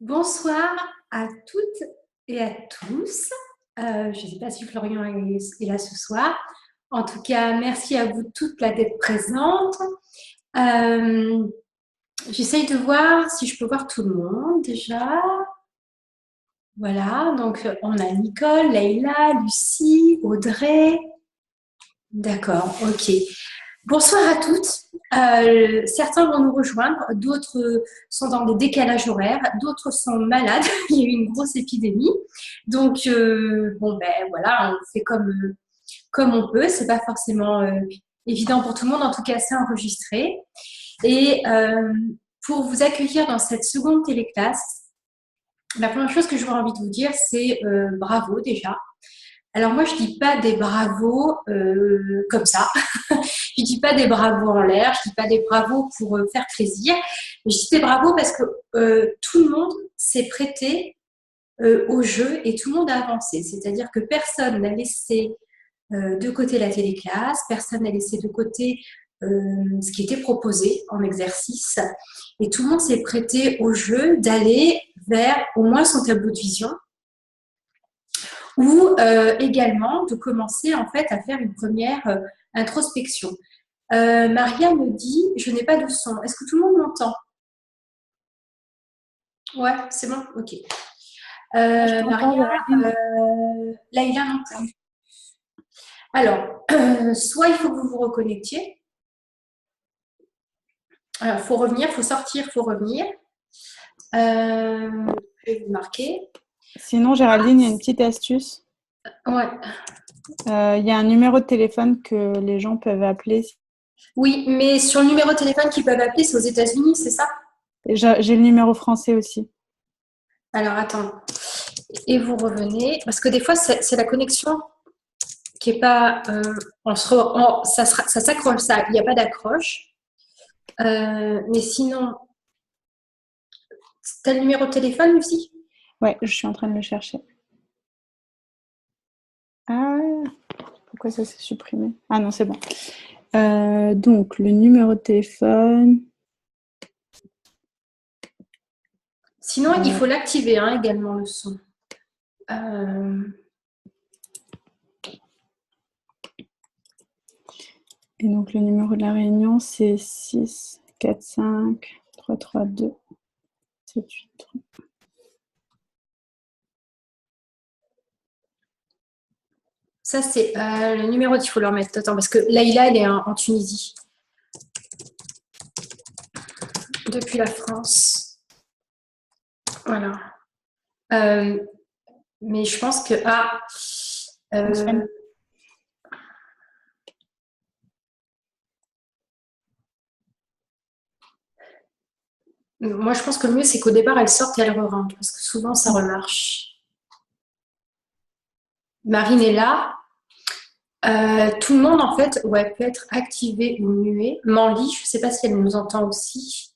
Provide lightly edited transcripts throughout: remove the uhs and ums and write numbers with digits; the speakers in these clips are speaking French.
Bonsoir à toutes et à tous. Je ne sais pas si Florian est là ce soir. En tout cas, merci à vous toutes là d'être présentes. Euh, J'essaye de voir si je peux voir tout le monde déjà. Voilà, donc on a Nicole, Leïla, Lucie, Audrey. D'accord, ok. Bonsoir à toutes. Certains vont nous rejoindre, d'autres sont dans des décalages horaires, d'autres sont malades. Il y a eu une grosse épidémie. Donc, bon, ben voilà, on fait comme on peut. C'est pas forcément évident pour tout le monde. En tout cas, c'est enregistré. Et pour vous accueillir dans cette seconde téléclasse, la première chose que j'aurais envie de vous dire, c'est bravo déjà. Alors moi, je dis pas des bravos comme ça. Je dis pas des bravos en l'air. Je dis pas des bravos pour faire plaisir. Je dis des bravos parce que tout le monde s'est prêté au jeu et tout le monde a avancé. C'est-à-dire que personne n'a laissé de côté la téléclasse, personne n'a laissé de côté ce qui était proposé en exercice. Et tout le monde s'est prêté au jeu d'aller vers au moins son tableau de vision ou également de commencer en fait à faire une première introspection. Maria me dit, je n'ai pas de son. Est-ce que tout le monde m'entend? Ouais, c'est bon, ok. Moi, je t'entends, Maria, Géraldine. Laïla non plus. Alors, soit il faut que vous vous reconnectiez. Alors, il faut revenir, il faut sortir, il faut revenir. Je vais vous marquer. Sinon, Géraldine, il y a une petite astuce. Ouais. Il y a un numéro de téléphone que les gens peuvent appeler. Oui, mais sur le numéro de téléphone qu'ils peuvent appeler, c'est aux États-Unis, c'est ça? J'ai le numéro français aussi. Alors, attends. Et vous revenez. Parce que des fois, c'est la connexion qui est pas. Ça s'accroche, ça. Il n'y a pas d'accroche. Mais sinon, t'as le numéro de téléphone, Lucie? Ouais, je suis en train de le chercher. Ah, pourquoi ça s'est supprimé? Ah non, c'est bon. Donc, le numéro de téléphone. Sinon, il euh, faut l'activer hein, également, le son. Euh, et donc, le numéro de la réunion, c'est 6 4 5 3 3 2 7 8 3. Ça, c'est le numéro qu'il faut leur mettre. Attends, parce que Laïla, elle est en Tunisie, depuis la France. Voilà. Euh, mais je pense que. Ah, euh, Fonctionne. moi, je pense que le mieux, c'est qu'au départ, elle sorte et elle re-rentre, parce que souvent, ça remarche. Marine est là. Tout le monde, en fait, ouais, peut être activé ou muet. Manly, je ne sais pas si elle nous entend aussi.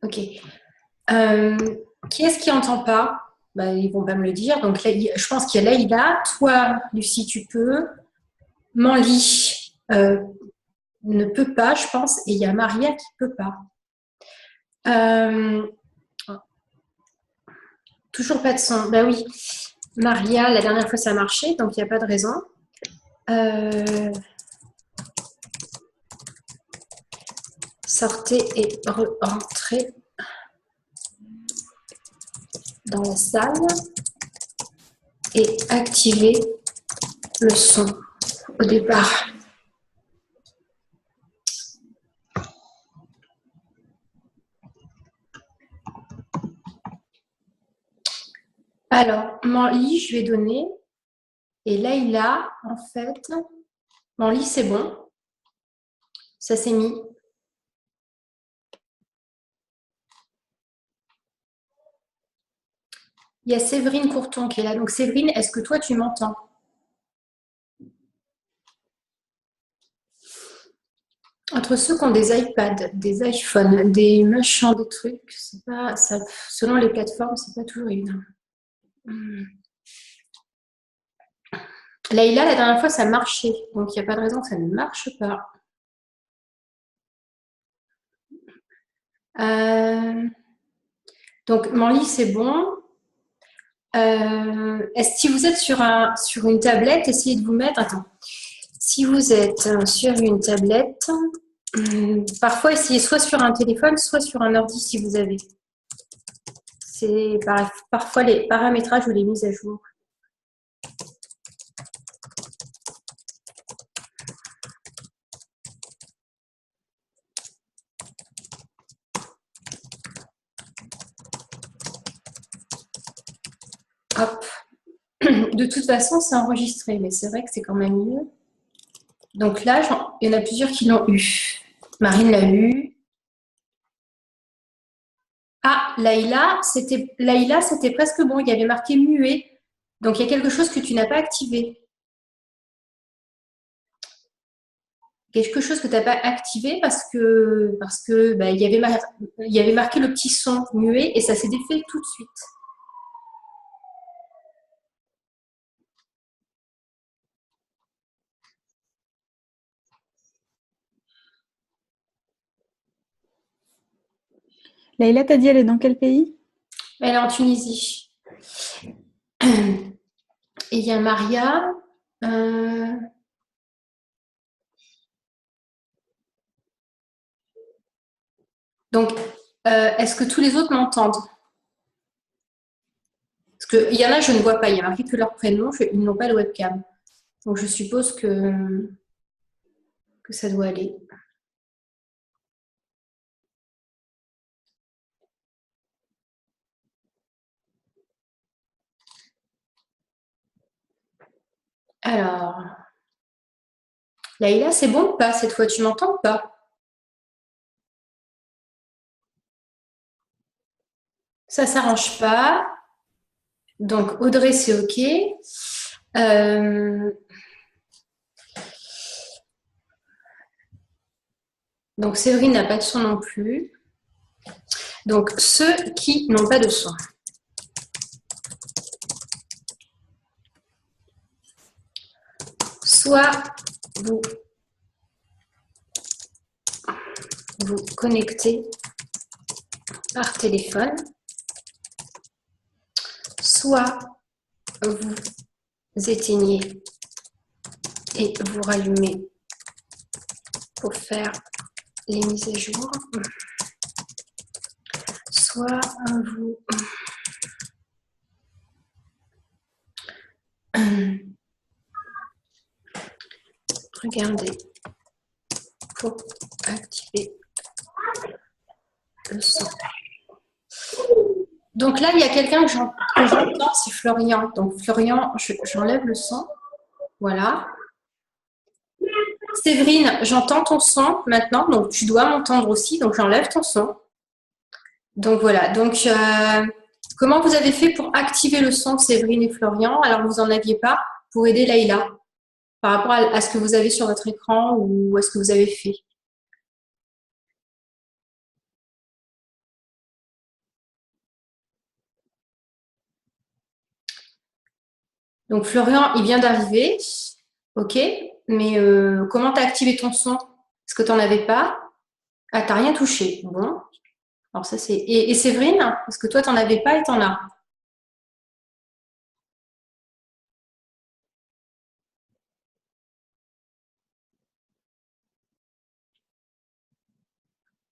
Ok. Euh, qui est-ce qui n'entend pas? Bah, ils vont pas me le dire. Donc, là, je pense qu'il y a Laïla. Toi, Lucie, tu peux. Manly ne peut pas, je pense. Et il y a Maria qui ne peut pas. Euh, toujours pas de son. Bah oui. Maria, la dernière fois, ça a marché, donc il n'y a pas de raison. Euh, sortez et rentrez dans la salle et activez le son au départ. Alors, Manly, je vais donner. Et Laïla, en fait, Manly, c'est bon. Ça s'est mis. Il y a Séverine Courton qui est là. Donc, Séverine, est-ce que toi, tu m'entends? Entre ceux qui ont des iPads, des iPhones, des machins, des trucs, c'est pas, ça, selon les plateformes, c'est pas toujours évident. Laïla, la dernière fois, ça marchait. Donc, il n'y a pas de raison que ça ne marche pas. Donc, Manly, c'est bon. Si vous êtes sur une tablette, essayez de vous mettre. Attends. Si vous êtes sur une tablette, parfois essayez soit sur un téléphone, soit sur un ordi si vous avez. C'est parfois les paramétrages ou les mises à jour. Hop. De toute façon, c'est enregistré, mais c'est vrai que c'est quand même mieux. Donc là, il y en a plusieurs qui l'ont eu. Marine l'a eu. Ah, Laïla, c'était presque bon. Il y avait marqué muet. Donc il y a quelque chose que tu n'as pas activé. Quelque chose que tu n'as pas activé parce que il y avait marqué le petit son muet et ça s'est défait tout de suite. Laïla, t'as dit, elle est dans quel pays? Elle est en Tunisie. Et il y a Maria. Donc, est-ce que tous les autres m'entendent? Parce qu'il y en a, je ne vois pas. Il y a marqué que leur prénom. Ils n'ont pas de webcam. Donc, je suppose que ça doit aller. Alors, Laïla, c'est bon ou pas? Cette fois, tu m'entends ou pas? Ça ne s'arrange pas. Donc, Audrey, c'est OK. Donc, Séverine n'a pas de son non plus. Donc, ceux qui n'ont pas de son. Soit vous vous connectez par téléphone, soit vous éteignez et vous rallumez pour faire les mises à jour, soit vous regardez pour activer le son. Donc là, il y a quelqu'un que j'entends, c'est Florian. Donc Florian, j'enlève le son. Voilà. Séverine, j'entends ton son maintenant, donc tu dois m'entendre aussi, donc j'enlève ton son. Donc voilà, donc comment vous avez fait pour activer le son, Séverine et Florian, alors que vous n'en aviez pas, pour aider Laïla, par rapport à ce que vous avez sur votre écran ou à ce que vous avez fait? Donc Florian, il vient d'arriver, ok, mais comment tu as activé ton son? Est-ce que tu n'en avais pas? Ah, t'as rien touché. Bon, alors ça c'est... Et Séverine, parce que toi, tu n'en avais pas et tu en as.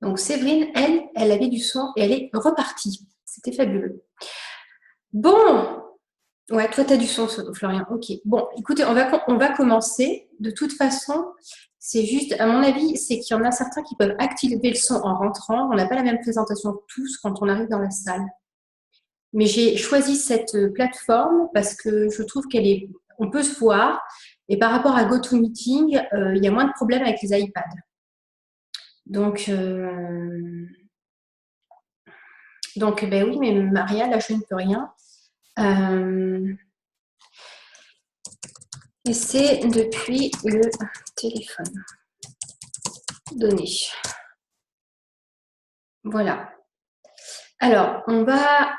Donc Séverine, elle avait du son et elle est repartie. C'était fabuleux. Bon, ouais, toi, tu as du son, Florian. Ok. Bon, écoutez, on va commencer. De toute façon, c'est juste, à mon avis, c'est qu'il y en a certains qui peuvent activer le son en rentrant. On n'a pas la même présentation tous quand on arrive dans la salle. Mais j'ai choisi cette plateforme parce que je trouve on peut se voir. Et par rapport à GoToMeeting, il y a moins de problèmes avec les iPads. Donc, ben oui, mais Maria, là, je ne peux rien. Et c'est depuis le téléphone. Donné. Voilà. Alors, on va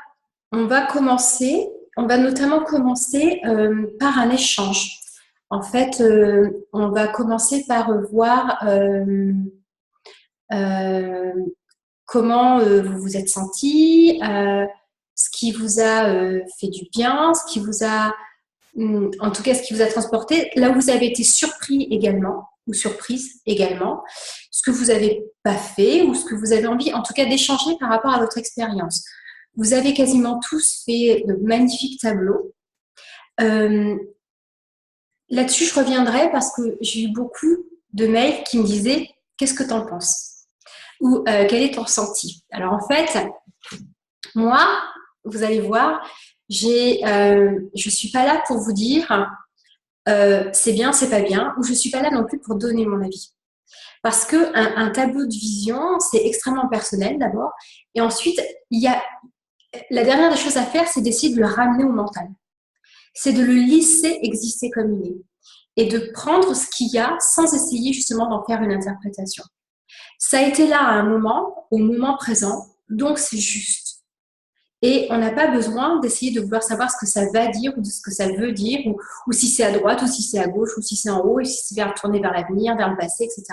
commencer. On va notamment commencer par un échange. En fait, on va commencer par voir comment vous vous êtes senti, ce qui vous a fait du bien, ce qui vous a, en tout cas, ce qui vous a transporté, là où vous avez été surpris également, ou surprise également, ce que vous n'avez pas fait, ou ce que vous avez envie, en tout cas, d'échanger par rapport à votre expérience. Vous avez quasiment tous fait de magnifiques tableaux. Là-dessus, je reviendrai parce que j'ai eu beaucoup de mails qui me disaient « Qu'est-ce que tu en penses ?» ou « Quel est ton ressenti ?» Alors en fait, moi, vous allez voir, je suis pas là pour vous dire c'est bien, c'est pas bien, ou je suis pas là non plus pour donner mon avis. Parce que un tableau de vision, c'est extrêmement personnel d'abord, et ensuite, il y a la dernière des choses à faire, c'est d'essayer de le ramener au mental. C'est de le laisser exister comme il est et de prendre ce qu'il y a sans essayer justement d'en faire une interprétation. Ça a été là à un moment, au moment présent, donc c'est juste. Et on n'a pas besoin d'essayer de vouloir savoir ce que ça va dire ou de ce que ça veut dire, ou si c'est à droite, ou si c'est à gauche, ou si c'est en haut, et si c'est tourné vers l'avenir, vers le passé, etc.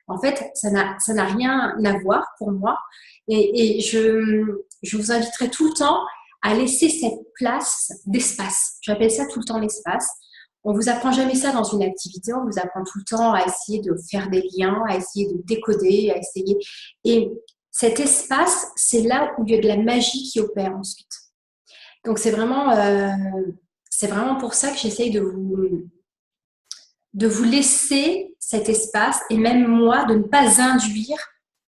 En fait, ça n'a rien à voir pour moi. Et je vous inviterai tout le temps à laisser cette place d'espace. J'appelle ça tout le temps l'espace. On vous apprend jamais ça dans une activité. On vous apprend tout le temps à essayer de faire des liens, à essayer de décoder, à essayer. Et cet espace, c'est là où il y a de la magie qui opère ensuite. Donc c'est vraiment pour ça que j'essaye de vous laisser cet espace et même moi de ne pas induire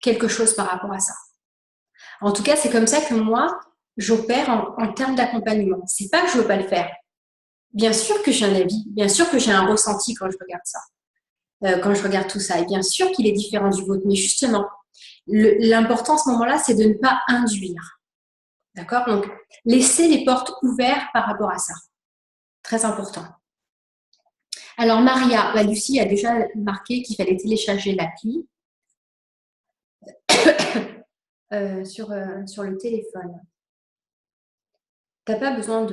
quelque chose par rapport à ça. En tout cas, c'est comme ça que moi, j'opère en termes d'accompagnement. C'est pas que je veux pas le faire. Bien sûr que j'ai un avis, bien sûr que j'ai un ressenti quand je regarde ça, quand je regarde tout ça. Et bien sûr qu'il est différent du vôtre, mais justement, l'important à ce moment-là, c'est de ne pas induire. D'accord? Donc, laisser les portes ouvertes par rapport à ça. Très important. Alors, Maria, Lucie a déjà marqué qu'il fallait télécharger l'appli sur le téléphone. Tu n'as pas besoin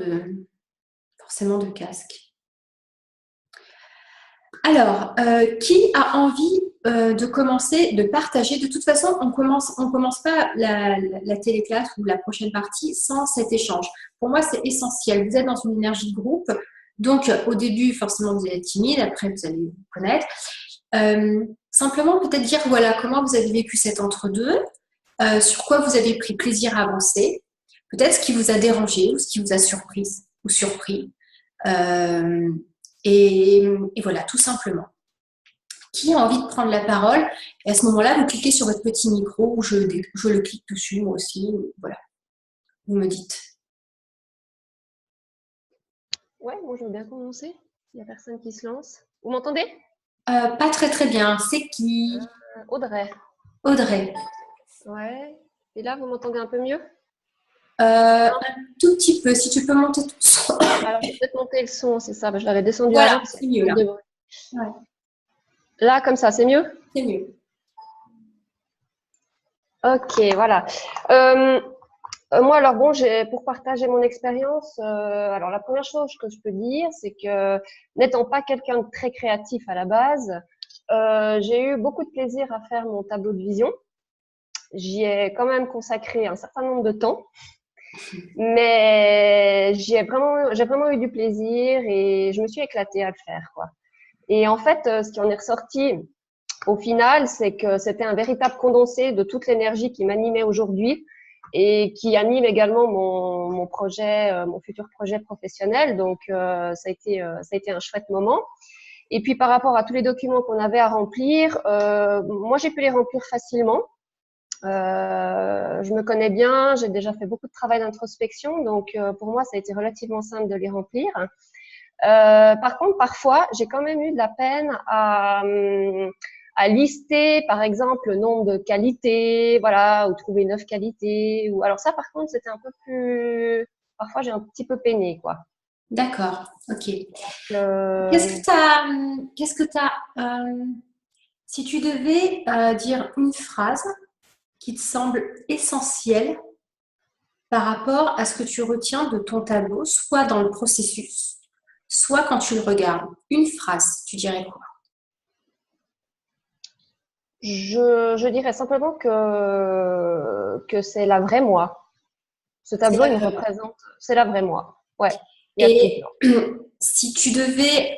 forcément de casque. Alors, qui a envie de commencer, de partager? De toute façon, on commence pas la téléclasse ou la prochaine partie sans cet échange. Pour moi, c'est essentiel. Vous êtes dans une énergie de groupe, donc au début, forcément, vous allez être timide, après, vous allez vous connaître. Simplement, peut-être dire, voilà, comment vous avez vécu cet entre-deux, sur quoi vous avez pris plaisir à avancer, peut-être ce qui vous a dérangé ou ce qui vous a surprise ou surpris. Et voilà, tout simplement. Qui a envie de prendre la parole? Et à ce moment-là, vous cliquez sur votre petit micro ou je le clique dessus, moi aussi. Voilà, vous me dites. Ouais, moi je veux bien commencer. Il n'y a personne qui se lance. Vous m'entendez? Pas très très bien. C'est qui? Audrey. Audrey. Ouais. Et là, vous m'entendez un peu mieux? Un tout petit peu, si tu peux monter tout ça. Alors, je vais peut-être monter le son, c'est ça. Je l'avais descendu voilà, avant. C'est mieux là. Ouais. Là, comme ça, c'est mieux? C'est mieux. Ok, voilà. Moi, alors bon, pour partager mon expérience, alors la première chose que je peux dire, c'est que n'étant pas quelqu'un de très créatif à la base, j'ai eu beaucoup de plaisir à faire mon tableau de vision. J'y ai quand même consacré un certain nombre de temps, mais j'ai vraiment eu du plaisir et je me suis éclatée à le faire, quoi. Et en fait, ce qui en est ressorti au final, c'est que c'était un véritable condensé de toute l'énergie qui m'animait aujourd'hui et qui anime également mon projet, mon futur projet professionnel. Donc, ça a été un chouette moment. Et puis, par rapport à tous les documents qu'on avait à remplir, moi, j'ai pu les remplir facilement. Je me connais bien, j'ai déjà fait beaucoup de travail d'introspection, donc pour moi, ça a été relativement simple de les remplir. Par contre, parfois, j'ai quand même eu de la peine à lister, par exemple, le nombre de qualités, voilà, ou trouver 9 qualités. Ou alors ça, par contre, c'était un peu plus. Parfois, j'ai un petit peu peiné, quoi. D'accord, ok. Qu'est-ce que t'as si tu devais dire une phrase qui te semble essentielle par rapport à ce que tu retiens de ton tableau, soit dans le processus, soit quand tu le regardes, une phrase, tu dirais quoi? Je dirais simplement que c'est la vraie moi. Ce C'est tableau, la il me vraie moi. représente, c'est la vraie moi. Ouais, il y a tout Et dedans. si tu devais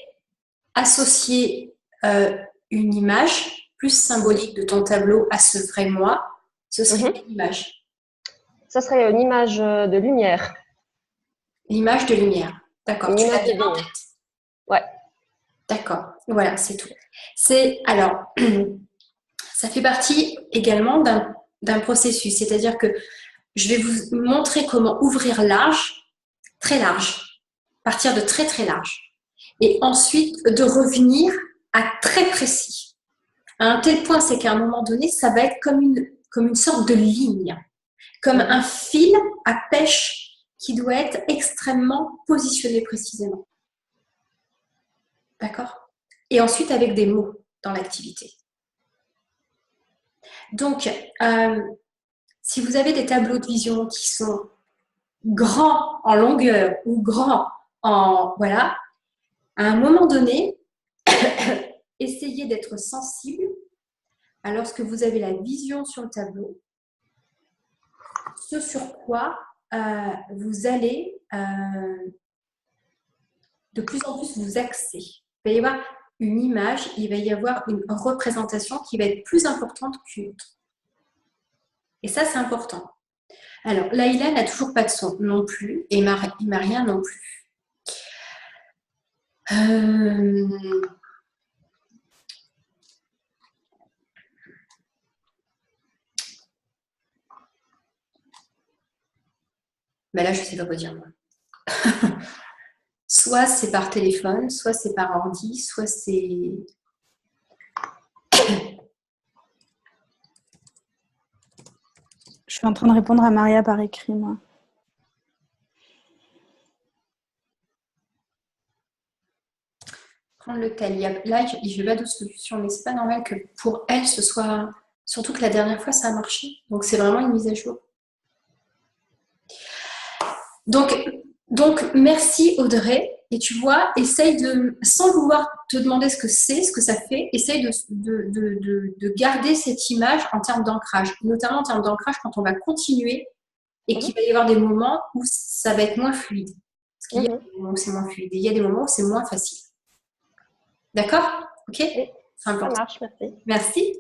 associer une image plus Mhm. symbolique de ton tableau à ce vrai moi, ce serait Mhm. quelle image? Ça serait une image de lumière, L'image de lumière. D'accord. une Tu l'as image bien en divine. tête. Ouais. D'accord. Voilà, c'est tout. Alors, ça fait partie également d'un processus. C'est-à-dire que je vais vous montrer comment ouvrir large, très large, partir de très très large. Et ensuite de revenir à très précis. À un tel point, c'est qu'à un moment donné, ça va être comme une sorte de ligne, comme un Mhm. fil à pêche qui doit être extrêmement positionné précisément. D'accord? Et ensuite avec des mots dans l'activité. Donc, si vous avez des tableaux de vision qui sont grands en longueur ou grands en... Voilà, à un moment donné, essayez d'être sensible à lorsque vous avez la vision sur le tableau, ce sur quoi vous allez de plus en plus vous axer. Il va y avoir une image, il va y avoir une représentation qui va être plus importante qu'une autre. Et ça, c'est important. Alors, Laïla n'a toujours pas de son non plus, et Maria non plus. Mais là, je ne sais pas quoi dire, moi. Soit c'est par téléphone, soit c'est par ordi, soit c'est... Je suis en train de répondre à Maria par écrit, moi. Prendre le tel. Là, je vais pas d'autres solutions, mais c'est pas normal que pour elle, ce soit... Surtout que la dernière fois, ça a marché. Donc, c'est vraiment une mise à jour. Donc, merci Audrey. Et tu vois, essaye de, sans vouloir te demander ce que c'est, ce que ça fait, essaye de garder cette image en termes d'ancrage, notamment en termes d'ancrage quand on va continuer et qu'il Mhm. va y avoir des moments où ça va être moins fluide. Parce qu'il y a Mhm. des moments où c'est moins fluide et il y a des moments où c'est moins facile. D'accord? Ok? Oui, C'est ça important. marche, merci. Merci.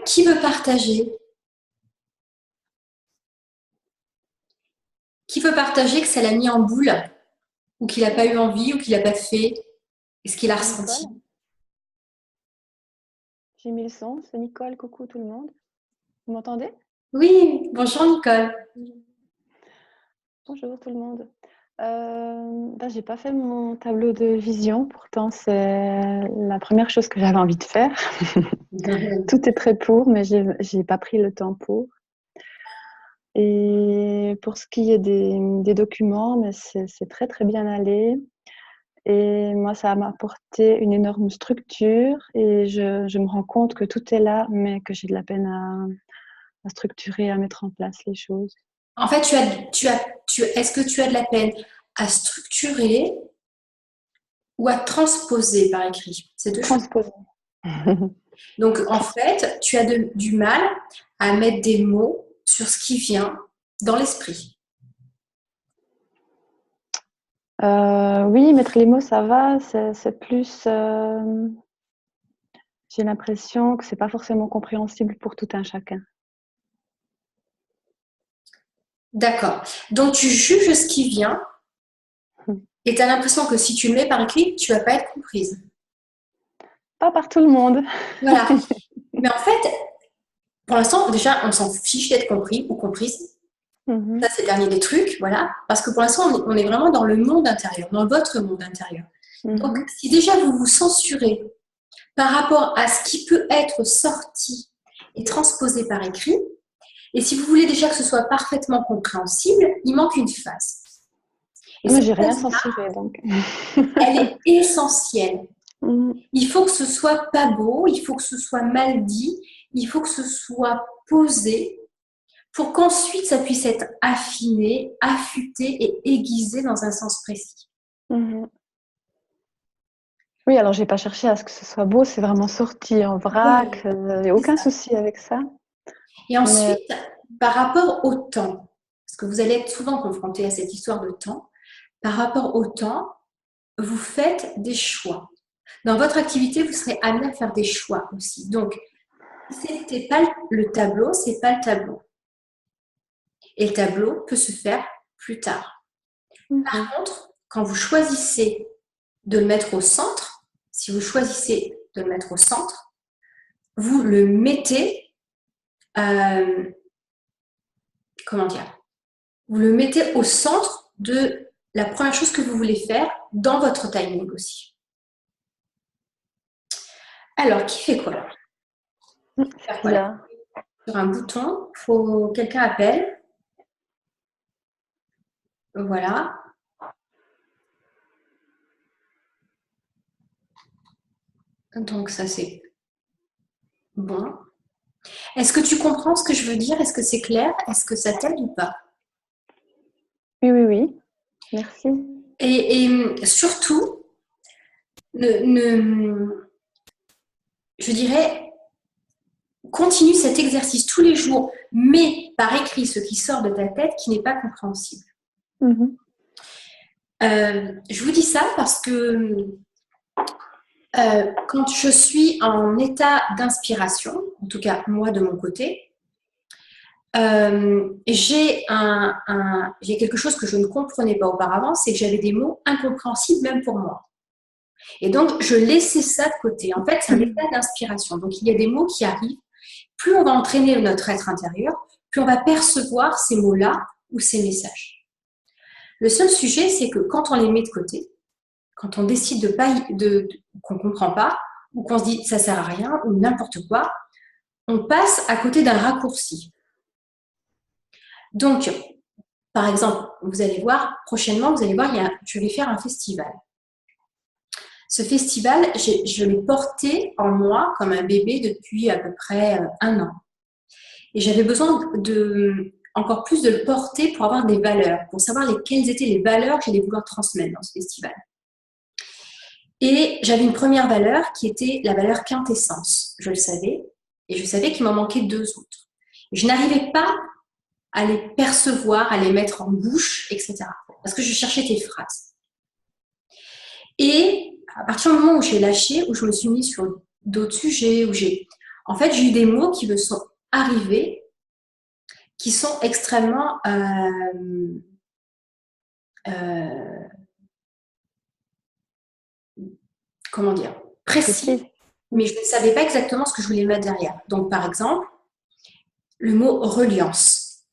Qui veut partager? Qui veut partager que ça l'a mis en boule ou qu'il n'a pas eu envie ou qu'il n'a pas fait? Est-ce qu'il a C'est Nicole. ressenti? J'ai mis le son. C'est Nicole. Coucou tout le monde. Vous m'entendez? Oui, bonjour Nicole. Bonjour tout le monde. J'ai pas fait mon tableau de vision. Pourtant, c'est la première chose que j'avais envie de faire. Tout est très pour, mais j'ai pas pris le temps pour. Et pour ce qui est des documents, mais c'est très très bien allé. Et moi, ça m'a apporté une énorme structure et je me rends compte que tout est là, mais que j'ai de la peine à structurer, à mettre en place les choses. En fait, est-ce que tu as de la peine à structurer ou à transposer par écrit? C'est deux choses. Transposer. Donc, en fait, tu as du mal à mettre des mots sur ce qui vient dans l'esprit. Oui, mettre les mots, ça va. C'est plus. J'ai l'impression que c'est pas forcément compréhensible pour tout un chacun. D'accord. Donc, tu juges ce qui vient et tu as l'impression que si tu le mets par écrit, tu ne vas pas être comprise. Pas par tout le monde. Voilà. Mais en fait, pour l'instant, déjà, on s'en fiche d'être compris ou comprise. Ça, c'est le dernier des trucs, voilà. Parce que pour l'instant, on est vraiment dans le monde intérieur, dans votre monde intérieur. Donc, si déjà vous vous censurez par rapport à ce qui peut être sorti et transposé par écrit, et si vous voulez déjà que ce soit parfaitement compréhensible, il manque une phase. Et Moi, cette j'ai rien phase-là, censuré, donc. elle est essentielle. Mhm. Il faut que ce soit pas beau, il faut que ce soit mal dit, il faut que ce soit posé pour qu'ensuite ça puisse être affiné, affûté et aiguisé dans un sens précis. Mhm. Oui, alors j'ai pas cherché à ce que ce soit beau, c'est vraiment sorti en vrac, Oui, il n'y a c'est aucun ça. souci avec ça. Et Mais ensuite, par rapport au temps, parce que vous allez être souvent confronté à cette histoire de temps, par rapport au temps, vous faites des choix. Dans votre activité, vous serez amené à faire des choix aussi. Donc, si c'était pas le tableau, c'est pas le tableau. Et le tableau peut se faire plus tard. mhm, Par contre, quand vous choisissez de le mettre au centre, si vous choisissez de le mettre au centre, vous le mettez, euh, comment dire, vous le mettez au centre de la première chose que vous voulez faire dans votre timing aussi. Alors, qui fait quoi? c'est bizarre. Sur un bouton, faut quelqu'un appelle. Voilà. Donc ça c'est bon. Est-ce que tu comprends ce que je veux dire? Est-ce que c'est clair? Est-ce que ça t'aide ou pas? Oui, oui, oui. Merci. Et surtout, je dirais, continue cet exercice tous les jours, mais par écrit ce qui sort de ta tête qui n'est pas compréhensible. Mhm. Je vous dis ça parce que quand je suis en état d'inspiration, en tout cas moi de mon côté, j'ai quelque chose que je ne comprenais pas auparavant, c'est que j'avais des mots incompréhensibles même pour moi. Et donc, je laissais ça de côté. En fait, c'est un état d'inspiration. Donc, il y a des mots qui arrivent. Plus on va entraîner notre être intérieur, plus on va percevoir ces mots-là ou ces messages. Le seul sujet, c'est que quand on les met de côté, quand on décide qu'on ne comprend pas, ou qu'on se dit ça sert à rien, ou n'importe quoi, on passe à côté d'un raccourci. Donc, par exemple, vous allez voir, prochainement, vous allez voir, je vais faire un festival. Ce festival, je l'ai porté en moi comme un bébé depuis à peu près 1 an. Et j'avais besoin encore plus de le porter pour avoir des valeurs, pour savoir quelles étaient les valeurs que j'allais vouloir transmettre dans ce festival. Et j'avais une première valeur qui était la valeur quintessence. Je le savais. Et je savais qu'il m'en manquait 2 autres. Et je n'arrivais pas à les percevoir, à les mettre en bouche, etc. Parce que je cherchais tes phrases. Et à partir du moment où j'ai lâché, où je me suis mise sur d'autres sujets, en fait, j'ai eu des mots qui me sont arrivés, qui sont extrêmement comment dire, précis, mais je ne savais pas exactement ce que je voulais mettre derrière. Donc, par exemple, le mot reliance.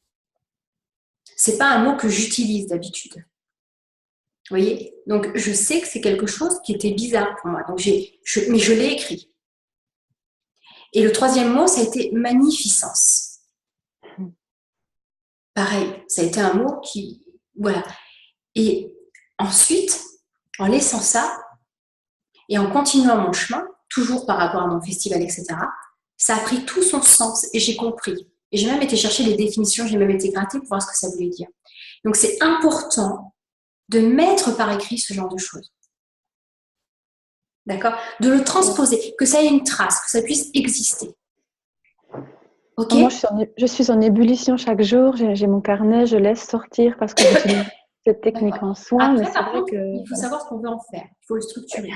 C'est pas un mot que j'utilise d'habitude. Vous voyez? Donc, je sais que c'est quelque chose qui était bizarre pour moi. Donc, mais je l'ai écrit. Et le troisième mot, ça a été magnificence. Pareil, ça a été un mot qui... Voilà. Et ensuite, en laissant ça, et en continuant mon chemin, toujours par rapport à mon festival, etc., ça a pris tout son sens et j'ai compris. Et j'ai même été chercher les définitions, j'ai même été gratter pour voir ce que ça voulait dire. Donc, c'est important de mettre par écrit ce genre de choses. D'accord? De le transposer, que ça ait une trace, que ça puisse exister. Ok? Moi, je suis en ébullition chaque jour. J'ai mon carnet, je laisse sortir parce que j'utilise cette technique en soin. Après, Mais c'est par vrai contre, que il faut savoir ce qu'on veut en faire. Il faut le structurer.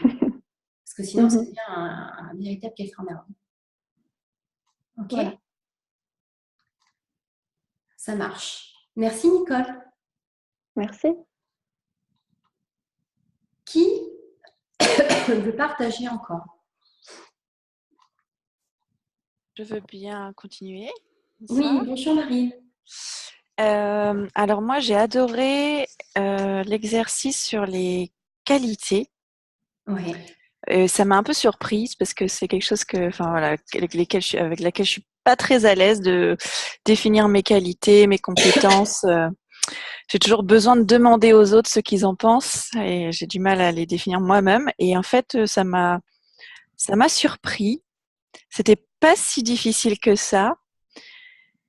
Parce que sinon, ça Mhm. devient un véritable café-en-avant. Ok? Voilà. Ça marche. Merci, Nicole. Merci. Qui veut partager encore? Je veux bien continuer. Oui, bonjour Marine. Alors moi, j'ai adoré l'exercice sur les qualités. Oui. Ça m'a un peu surprise parce que c'est quelque chose avec laquelle je suis pas très à l'aise de définir mes qualités, mes compétences. J'ai toujours besoin de demander aux autres ce qu'ils en pensent et j'ai du mal à les définir moi-même. Et en fait, ça m'a surpris. C'était pas si difficile que ça.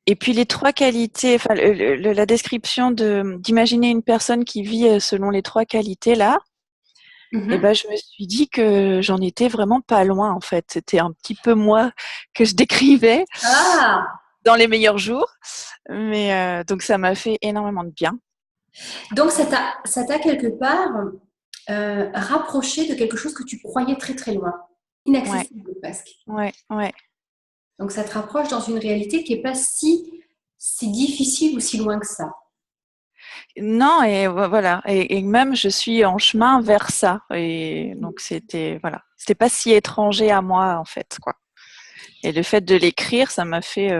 Et puis les 3 qualités, enfin la description d'imaginer une personne qui vit selon les 3 qualités là, Et ben, je me suis dit que j'en étais vraiment pas loin, en fait. C'était un petit peu moi que je décrivais dans les meilleurs jours. Mais donc, ça m'a fait énormément de bien. Donc, ça t'a quelque part rapproché de quelque chose que tu croyais très très loin, inaccessible presque. Ouais. Donc, ça te rapproche dans une réalité qui n'est pas si difficile ou si loin que ça. Non, et voilà. Et même, je suis en chemin vers ça. Et donc, c'était pas si étranger à moi, en fait, quoi. Et le fait de l'écrire, ça m'a fait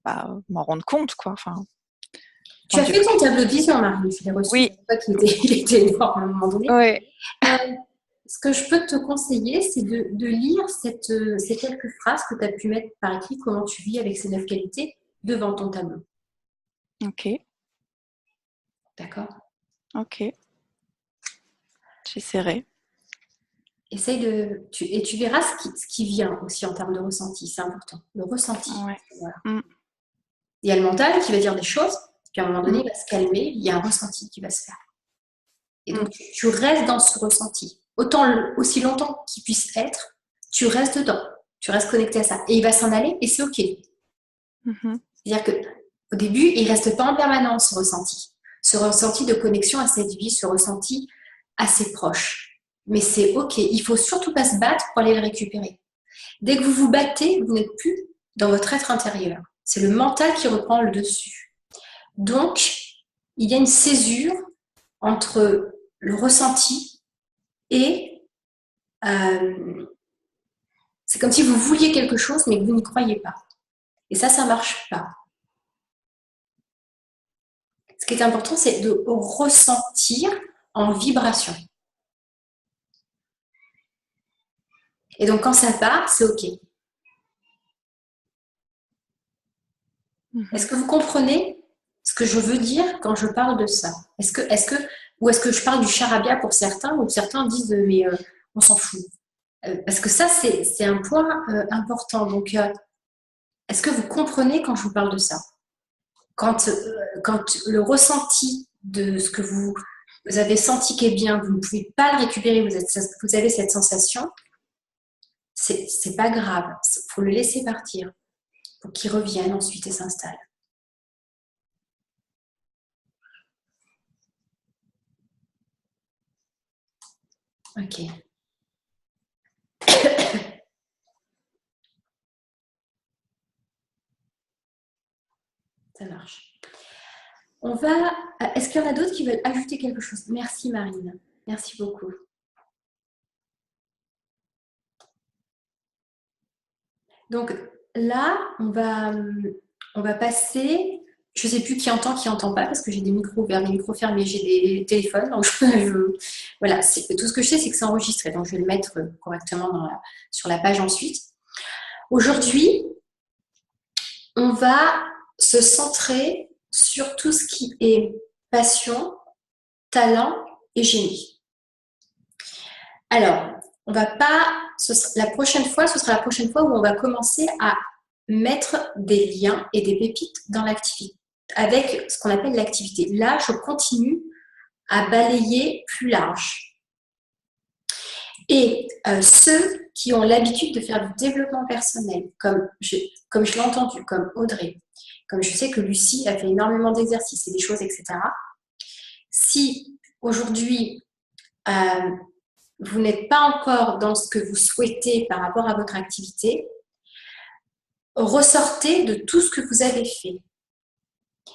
m'en rendre compte, quoi. Enfin, tu as fait ton tableau de vision, Marie. Je l'ai reçu. Oui. Il était énorme à un moment donné. Oui. Ce que je peux te conseiller, c'est de lire ces quelques phrases que tu as pu mettre par écrit, comment tu vis avec ces 9 qualités, devant ton tableau. Ok. D'accord. Ok. J'essaierai. Essaye et tu verras ce qui vient aussi en termes de ressenti. C'est important. Le ressenti. Ouais. Voilà. Il y a le mental qui va dire des choses, puis à un moment donné, il va se calmer. Il y a un ressenti qui va se faire. Et donc, tu restes dans ce ressenti. Aussi longtemps qu'il puisse être, tu restes dedans. Tu restes connecté à ça. Et il va s'en aller et c'est OK. C'est-à-dire qu'au début, il ne reste pas en permanence ce ressenti. Ce ressenti de connexion à cette vie, ce ressenti assez proche. Mais c'est OK. Il ne faut surtout pas se battre pour aller le récupérer. Dès que vous vous battez, vous n'êtes plus dans votre être intérieur. C'est le mental qui reprend le dessus. Donc, il y a une césure entre le ressenti et c'est comme si vous vouliez quelque chose mais que vous n'y croyez pas. Et ça ne marche pas. Ce qui est important, c'est de ressentir en vibration. Et donc, quand ça part, c'est OK. Est-ce que vous comprenez ce que je veux dire quand je parle de ça? Ou est-ce que je parle du charabia pour certains, ou certains disent mais on s'en fout? Parce que ça, c'est un point important. Donc, est-ce que vous comprenez quand je vous parle de ça? Quand le ressenti de ce que vous avez senti qui est bien, vous ne pouvez pas le récupérer, vous avez cette sensation, c'est pas grave. Il faut le laisser partir pour qu'il revienne ensuite et s'installe. Ok. Ça marche. Est-ce qu'il y en a d'autres qui veulent ajouter quelque chose? Merci Marine. Merci beaucoup. Donc là, on va passer. Je ne sais plus qui entend pas, parce que j'ai des micros ouverts, des micros fermés, j'ai des téléphones. Donc voilà, tout ce que je sais, c'est que c'est enregistré. Donc je vais le mettre correctement sur la page ensuite. Aujourd'hui, on va se centrer sur tout ce qui est passion, talent et génie. Alors, la prochaine fois, ce sera la prochaine fois où on va commencer à mettre des liens et des pépites dans l'activité, avec ce qu'on appelle l'activité. Là, je continue à balayer plus large. Et ceux qui ont l'habitude de faire du développement personnel, comme je l'ai entendu, comme Audrey, comme je sais que Lucie a fait énormément d'exercices et des choses, etc. Si aujourd'hui, vous n'êtes pas encore dans ce que vous souhaitez par rapport à votre activité, ressortez de tout ce que vous avez fait.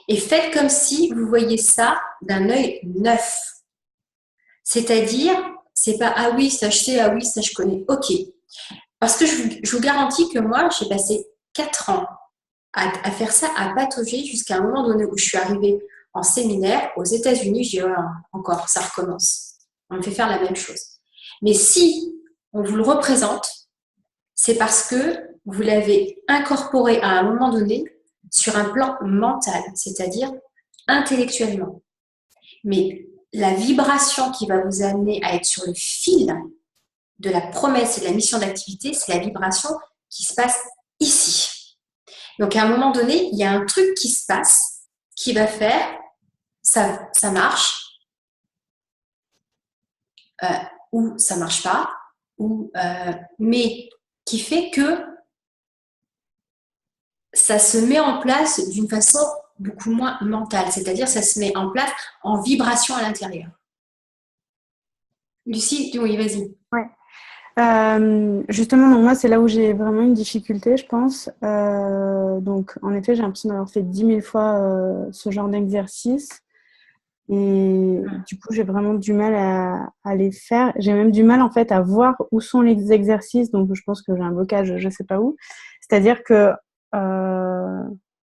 Et faites comme si vous voyiez ça d'un œil neuf. C'est-à-dire, c'est pas « ah oui, ça je sais, ah oui, ça je connais ». Ok. Parce que je vous garantis que moi, j'ai passé 4 ans à faire ça, à patauger jusqu'à un moment donné où je suis arrivée en séminaire aux États-Unis. Je dis oh, encore, ça recommence. On me fait faire la même chose. Mais si on vous le représente, c'est parce que vous l'avez incorporé à un moment donné sur un plan mental, c'est-à-dire intellectuellement. Mais la vibration qui va vous amener à être sur le fil de la promesse et de la mission d'activité, c'est la vibration qui se passe ici. Donc à un moment donné, il y a un truc qui se passe, qui va faire, ça marche, ou ça marche pas, mais qui fait que ça se met en place d'une façon beaucoup moins mentale, c'est-à-dire ça se met en place en vibration à l'intérieur. Lucie, oui, vas-y. Ouais. Justement, donc moi, c'est là où j'ai vraiment une difficulté, je pense. Donc, en effet, j'ai l'impression d'avoir fait 10 000 fois ce genre d'exercice. Et du coup, j'ai vraiment du mal à les faire. J'ai même du mal, en fait, à voir où sont les exercices. Donc, je pense que j'ai un blocage, je sais pas où. C'est-à-dire que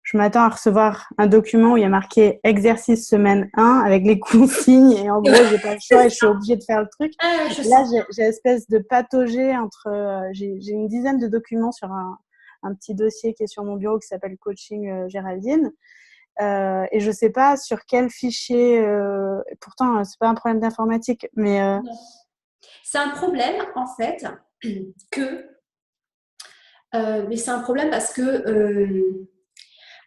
je m'attends à recevoir un document où il y a marqué exercice semaine 1 avec les consignes. Et en gros, j'ai pas le choix et je suis obligée de faire le truc. Là, j'ai espèce de patauger entre... j'ai une dizaine de documents sur un petit dossier qui est sur mon bureau qui s'appelle Coaching Géraldine. Et je sais pas sur quel fichier. Pourtant, c'est pas un problème d'informatique, mais c'est un problème en fait mais c'est un problème parce que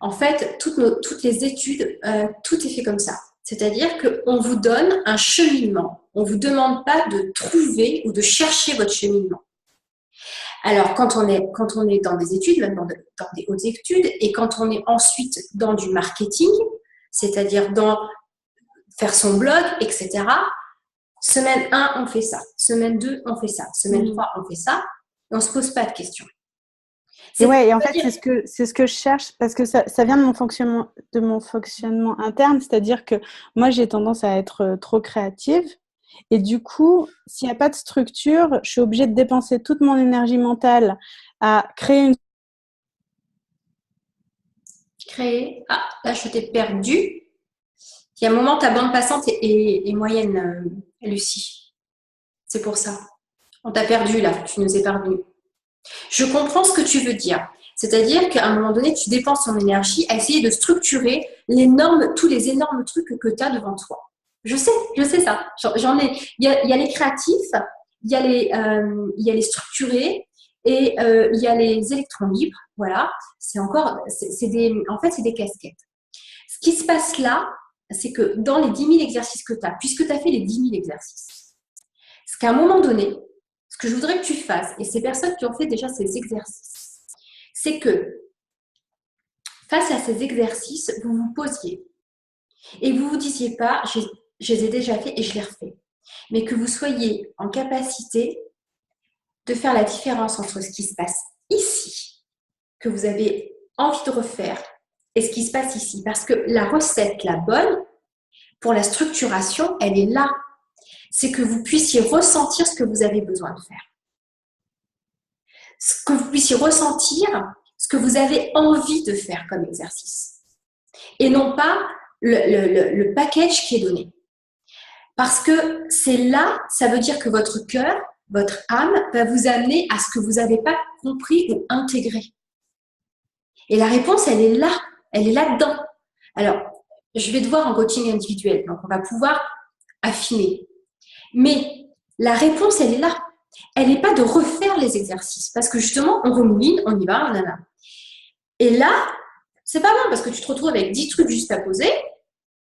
en fait toutes les études, tout est fait comme ça. C'est-à-dire qu'on vous donne un cheminement. On vous demande pas de trouver ou de chercher votre cheminement. Alors, quand on est dans des études, même dans des hautes études, et quand on est ensuite dans du marketing, c'est-à-dire dans faire son blog, etc., semaine 1, on fait ça. Semaine 2, on fait ça. Semaine 3, on fait ça. Et on ne se pose pas de questions. Et en fait, c'est ce que je cherche parce que ça vient de mon fonctionnement interne, c'est-à-dire que moi, j'ai tendance à être trop créative. Et du coup, s'il n'y a pas de structure, je suis obligée de dépenser toute mon énergie mentale à créer une... Ah, là, je t'ai perdu. Il y a un moment, ta bande passante est moyenne, Lucie. C'est pour ça. On t'a perdu, là. Tu nous es parvenu. Je comprends ce que tu veux dire. C'est-à-dire qu'à un moment donné, tu dépenses ton énergie à essayer de structurer tous les énormes trucs que tu as devant toi. Je sais ça. J'en ai. Il y a les créatifs, il y a les structurés et il y a les électrons libres. Voilà. En fait, c'est des casquettes. Ce qui se passe là, c'est que dans les 10 000 exercices que tu as, puisque tu as fait les 10 000 exercices, c'est qu'à un moment donné, ce que je voudrais que tu fasses, et ces personnes qui ont fait déjà ces exercices, c'est que face à ces exercices, vous vous posiez et vous ne vous disiez pas, je les ai déjà faits et je les refais, mais que vous soyez en capacité de faire la différence entre ce qui se passe ici, que vous avez envie de refaire, et ce qui se passe ici. Parce que la recette, la bonne, pour la structuration, elle est là. C'est que vous puissiez ressentir ce que vous avez besoin de faire. Que vous puissiez ressentir ce que vous avez envie de faire comme exercice. Et non pas le package qui est donné. Parce que c'est là, ça veut dire que votre cœur, votre âme va vous amener à ce que vous n'avez pas compris ou intégré. Et la réponse, elle est là-dedans. Alors, je vais te voir en coaching individuel, donc on va pouvoir affiner. Mais la réponse, elle est là. Elle n'est pas de refaire les exercices, parce que justement, on remouline, on y va, nanana. Et là, c'est pas bon, parce que tu te retrouves avec 10 trucs juste à poser,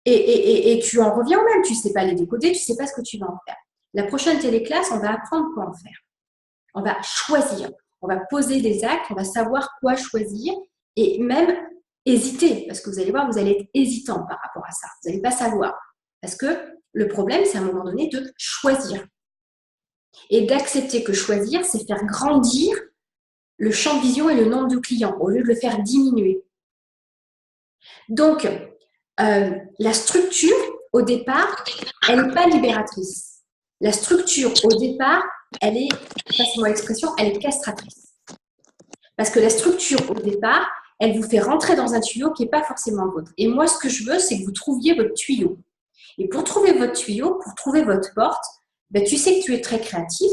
et tu en reviens au même. Tu ne sais pas les décoder, tu ne sais pas ce que tu vas en faire. La prochaine téléclasse, on va apprendre quoi en faire. On va choisir, on va poser des actes, on va savoir quoi choisir, et même hésiter, parce que vous allez voir, vous allez être hésitant par rapport à ça. Vous n'allez pas savoir. Parce que le problème, c'est à un moment donné de choisir. Et d'accepter que choisir, c'est faire grandir le champ de vision et le nombre de clients, au lieu de le faire diminuer. Donc, la structure, au départ, elle n'est pas libératrice. La structure, au départ, elle est, passez-moi l'expression, elle est castratrice. Parce que la structure, au départ, elle vous fait rentrer dans un tuyau qui n'est pas forcément le vôtre. Et moi, ce que je veux, c'est que vous trouviez votre tuyau. Et pour trouver votre tuyau, pour trouver votre porte, tu sais que tu es très créatif.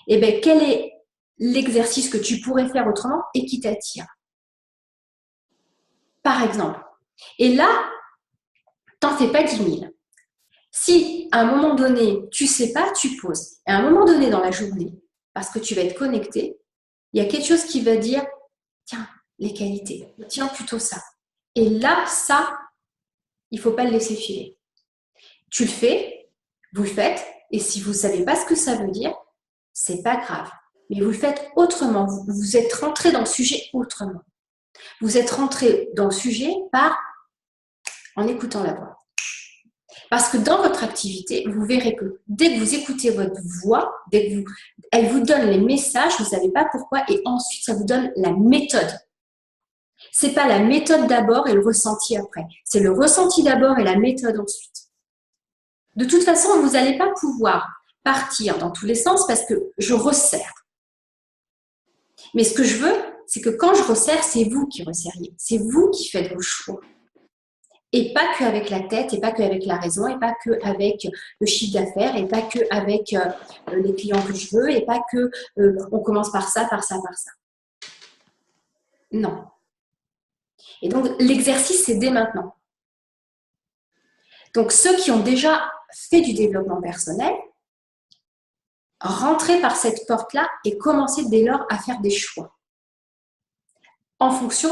Et quel est l'exercice que tu pourrais faire autrement et qui t'attire? Par exemple. Et là, t'en fais pas 10 000. Si à un moment donné, tu sais pas, tu poses. Et à un moment donné dans la journée, parce que tu vas être connecté, il y a quelque chose qui va dire, tiens, les qualités, tiens plutôt ça. Et là, ça, il faut pas le laisser filer. Tu le fais, vous le faites, Et si vous ne savez pas ce que ça veut dire, c'est pas grave. Mais vous le faites autrement. Vous êtes rentré dans le sujet autrement. Vous êtes rentré dans le sujet en écoutant la voix. Parce que dans votre activité, vous verrez que dès que vous écoutez votre voix, elle vous donne les messages, vous ne savez pas pourquoi, et ensuite ça vous donne la méthode. Ce n'est pas la méthode d'abord et le ressenti après. C'est le ressenti d'abord et la méthode ensuite. De toute façon, vous n'allez pas pouvoir partir dans tous les sens parce que je resserre. Mais ce que je veux, c'est que quand je resserre, c'est vous qui resserriez. C'est vous qui faites vos choix. Et pas qu'avec la tête, et pas qu'avec la raison, et pas qu'avec le chiffre d'affaires, et pas qu'avec les clients que je veux, et pas que on commence par ça, par ça, par ça. Non. Et donc, l'exercice, c'est dès maintenant. Donc, ceux qui ont déjà fait du développement personnel, rentrez par cette porte-là et commencez dès lors à faire des choix. En fonction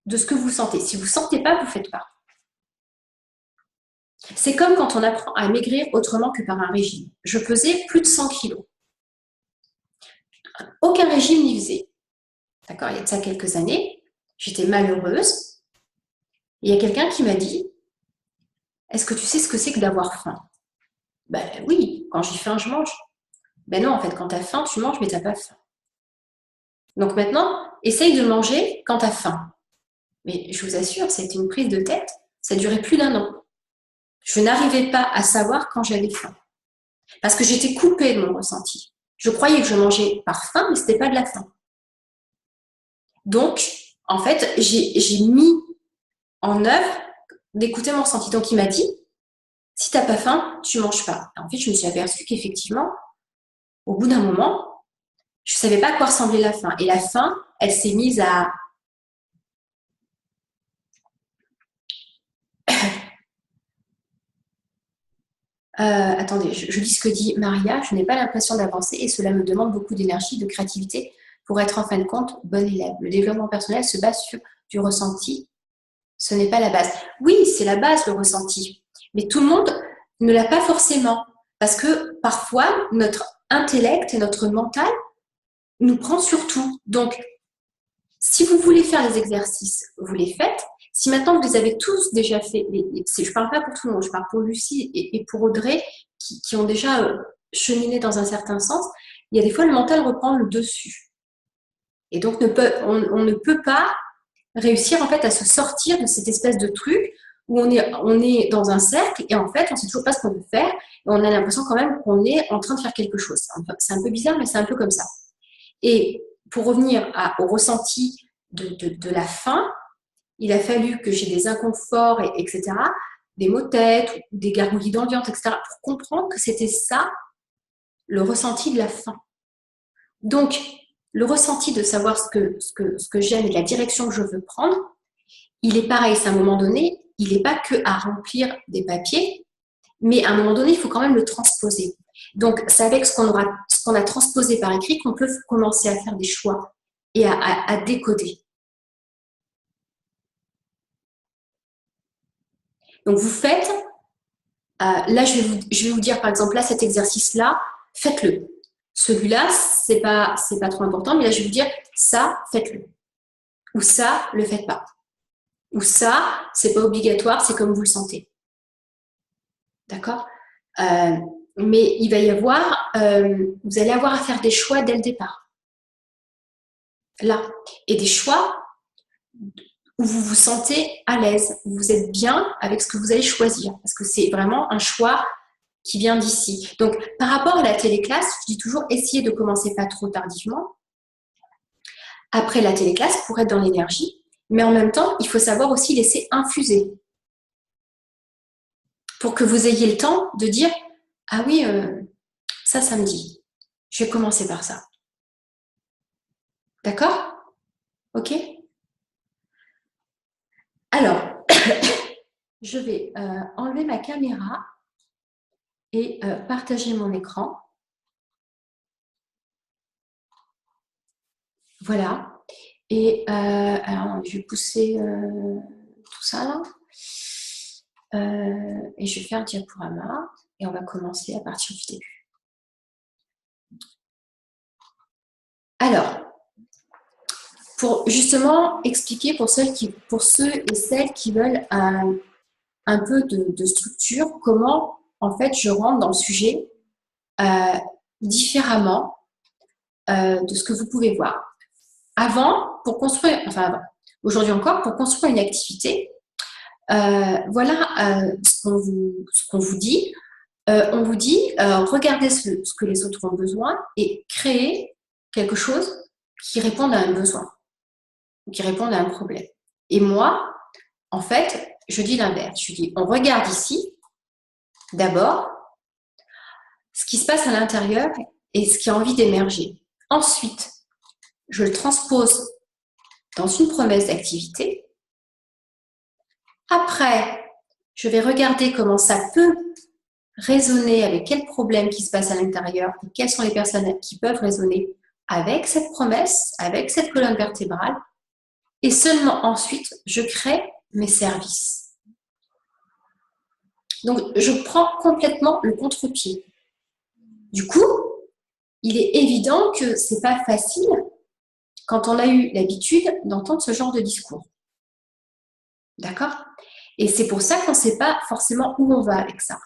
de ce que vous sentez. Si vous ne sentez pas, vous ne faites pas. C'est comme quand on apprend à maigrir autrement que par un régime. Je pesais plus de 100 kilos. Aucun régime n'y faisait. D'accord, il y a de ça quelques années, j'étais malheureuse. Il y a quelqu'un qui m'a dit « Est-ce que tu sais ce que c'est que d'avoir faim ?» Ben oui, quand j'ai faim, je mange. Ben non, en fait, quand tu as faim, tu manges, mais tu n'as pas faim. Donc maintenant, essaye de manger quand tu as faim. Mais je vous assure, c'était une prise de tête, ça durait plus d'1 an. Je n'arrivais pas à savoir quand j'avais faim. Parce que j'étais coupée de mon ressenti. Je croyais que je mangeais par faim, mais ce n'était pas de la faim. Donc, en fait, j'ai mis en œuvre d'écouter mon ressenti. Donc, il m'a dit, si tu n'as pas faim, tu ne manges pas. Et en fait, je me suis aperçue qu'effectivement, au bout d'un moment, je ne savais pas à quoi ressemblait la faim. Et la faim, elle s'est mise à... attendez, je lis ce que dit Maria. Je n'ai pas l'impression d'avancer et cela me demande beaucoup d'énergie, de créativité pour être en fin de compte bonne élève. Le développement personnel se base sur du ressenti. Ce n'est pas la base. Oui, c'est la base, le ressenti. Mais tout le monde ne l'a pas forcément. Parce que parfois, notre intellect et notre mental nous prend sur tout. Donc, si vous voulez faire les exercices, vous les faites. Si maintenant vous les avez tous déjà fait, je ne parle pas pour tout le monde, je parle pour Lucie et pour Audrey qui ont déjà cheminé dans un certain sens, il y a des fois le mental reprend le dessus. Et donc on ne peut pas réussir en fait à se sortir de cette espèce de truc où on est dans un cercle et en fait on ne sait toujours pas ce qu'on veut faire et on a l'impression quand même qu'on est en train de faire quelque chose. C'est un peu bizarre mais c'est un peu comme ça. Et pour revenir au ressenti de la faim, il a fallu que j'ai des inconforts, etc., des maux de tête, des gargouillis dans le ventre, etc., pour comprendre que c'était ça, le ressenti de la faim. Donc, le ressenti de savoir ce que j'aime et la direction que je veux prendre, il est pareil, c'est à un moment donné, il n'est pas que à remplir des papiers, mais à un moment donné, il faut quand même le transposer. Donc, c'est avec ce qu'on a transposé par écrit qu'on peut commencer à faire des choix et à décoder. Donc, vous faites, là, je vais vous dire, par exemple, là, cet exercice-là, faites-le. Celui-là, c'est pas trop important, mais là, je vais vous dire, ça, faites-le. Ou ça, le faites pas. Ou ça, c'est pas obligatoire, c'est comme vous le sentez. D'accord ? Mais il va y avoir, vous allez avoir à faire des choix dès le départ. Là. Et des choix où vous vous sentez à l'aise, où vous êtes bien avec ce que vous allez choisir. Parce que c'est vraiment un choix qui vient d'ici. Donc, par rapport à la téléclasse, je dis toujours, essayez de commencer pas trop tardivement. Après la téléclasse, pour être dans l'énergie. Mais en même temps, il faut savoir aussi laisser infuser. Pour que vous ayez le temps de dire, ah oui, ça me dit. Je vais commencer par ça. D'accord ? Ok ? Alors, je vais enlever ma caméra et partager mon écran. Voilà. Et alors, je vais pousser tout ça là. Et je vais faire un diaporama. Et on va commencer à partir du début. Alors, pour justement expliquer pour ceux et celles qui veulent un peu de structure, comment en fait je rentre dans le sujet différemment de ce que vous pouvez voir. Avant, aujourd'hui encore, pour construire une activité, voilà ce qu'on vous dit. On vous dit, regardez ce que les autres ont besoin et créez quelque chose qui réponde à un besoin, qui réponde à un problème. Et moi, en fait, je dis l'inverse. Je dis, on regarde ici, d'abord, ce qui se passe à l'intérieur et ce qui a envie d'émerger. Ensuite, je le transpose dans une promesse d'activité. Après, je vais regarder comment ça peut résonner avec quel problème qui se passe à l'intérieur et quelles sont les personnes qui peuvent résonner avec cette promesse, avec cette colonne vertébrale. Et seulement ensuite, je crée mes services. Donc, je prends complètement le contre-pied. Du coup, il est évident que ce n'est pas facile quand on a eu l'habitude d'entendre ce genre de discours. D'accord? Et c'est pour ça qu'on ne sait pas forcément où on va avec ça.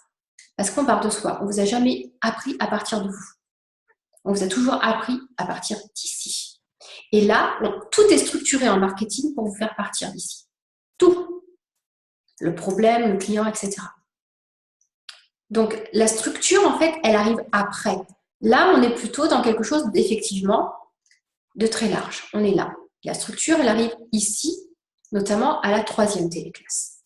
Parce qu'on part de soi. On ne vous a jamais appris à partir de vous. On vous a toujours appris à partir d'ici. Et là, tout est structuré en marketing pour vous faire partir d'ici. Tout. Le problème, le client, etc. Donc, la structure, en fait, elle arrive après. Là, on est plutôt dans quelque chose d'effectivement de très large. On est là. La structure, elle arrive ici, notamment à la 3e téléclasse.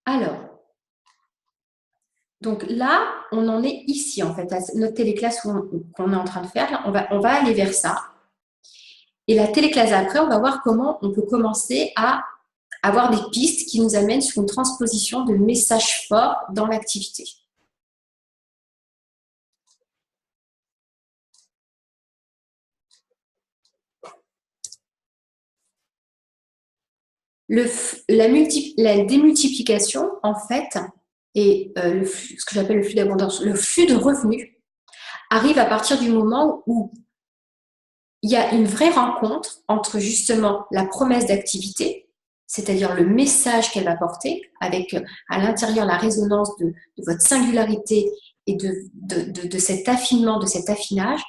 Alors, donc là, on en est ici, en fait, notre téléclasse qu'on est en train de faire. Là, on va aller vers ça. Et la téléclasse après, on va voir comment on peut commencer à avoir des pistes qui nous amènent sur une transposition de messages forts dans l'activité. La démultiplication, en fait, et ce que j'appelle le flux d'abondance, le flux de revenus, arrive à partir du moment où il y a une vraie rencontre entre justement la promesse d'activité, c'est-à-dire le message qu'elle va porter, avec à l'intérieur la résonance de votre singularité et de cet affinement, de cet affinage,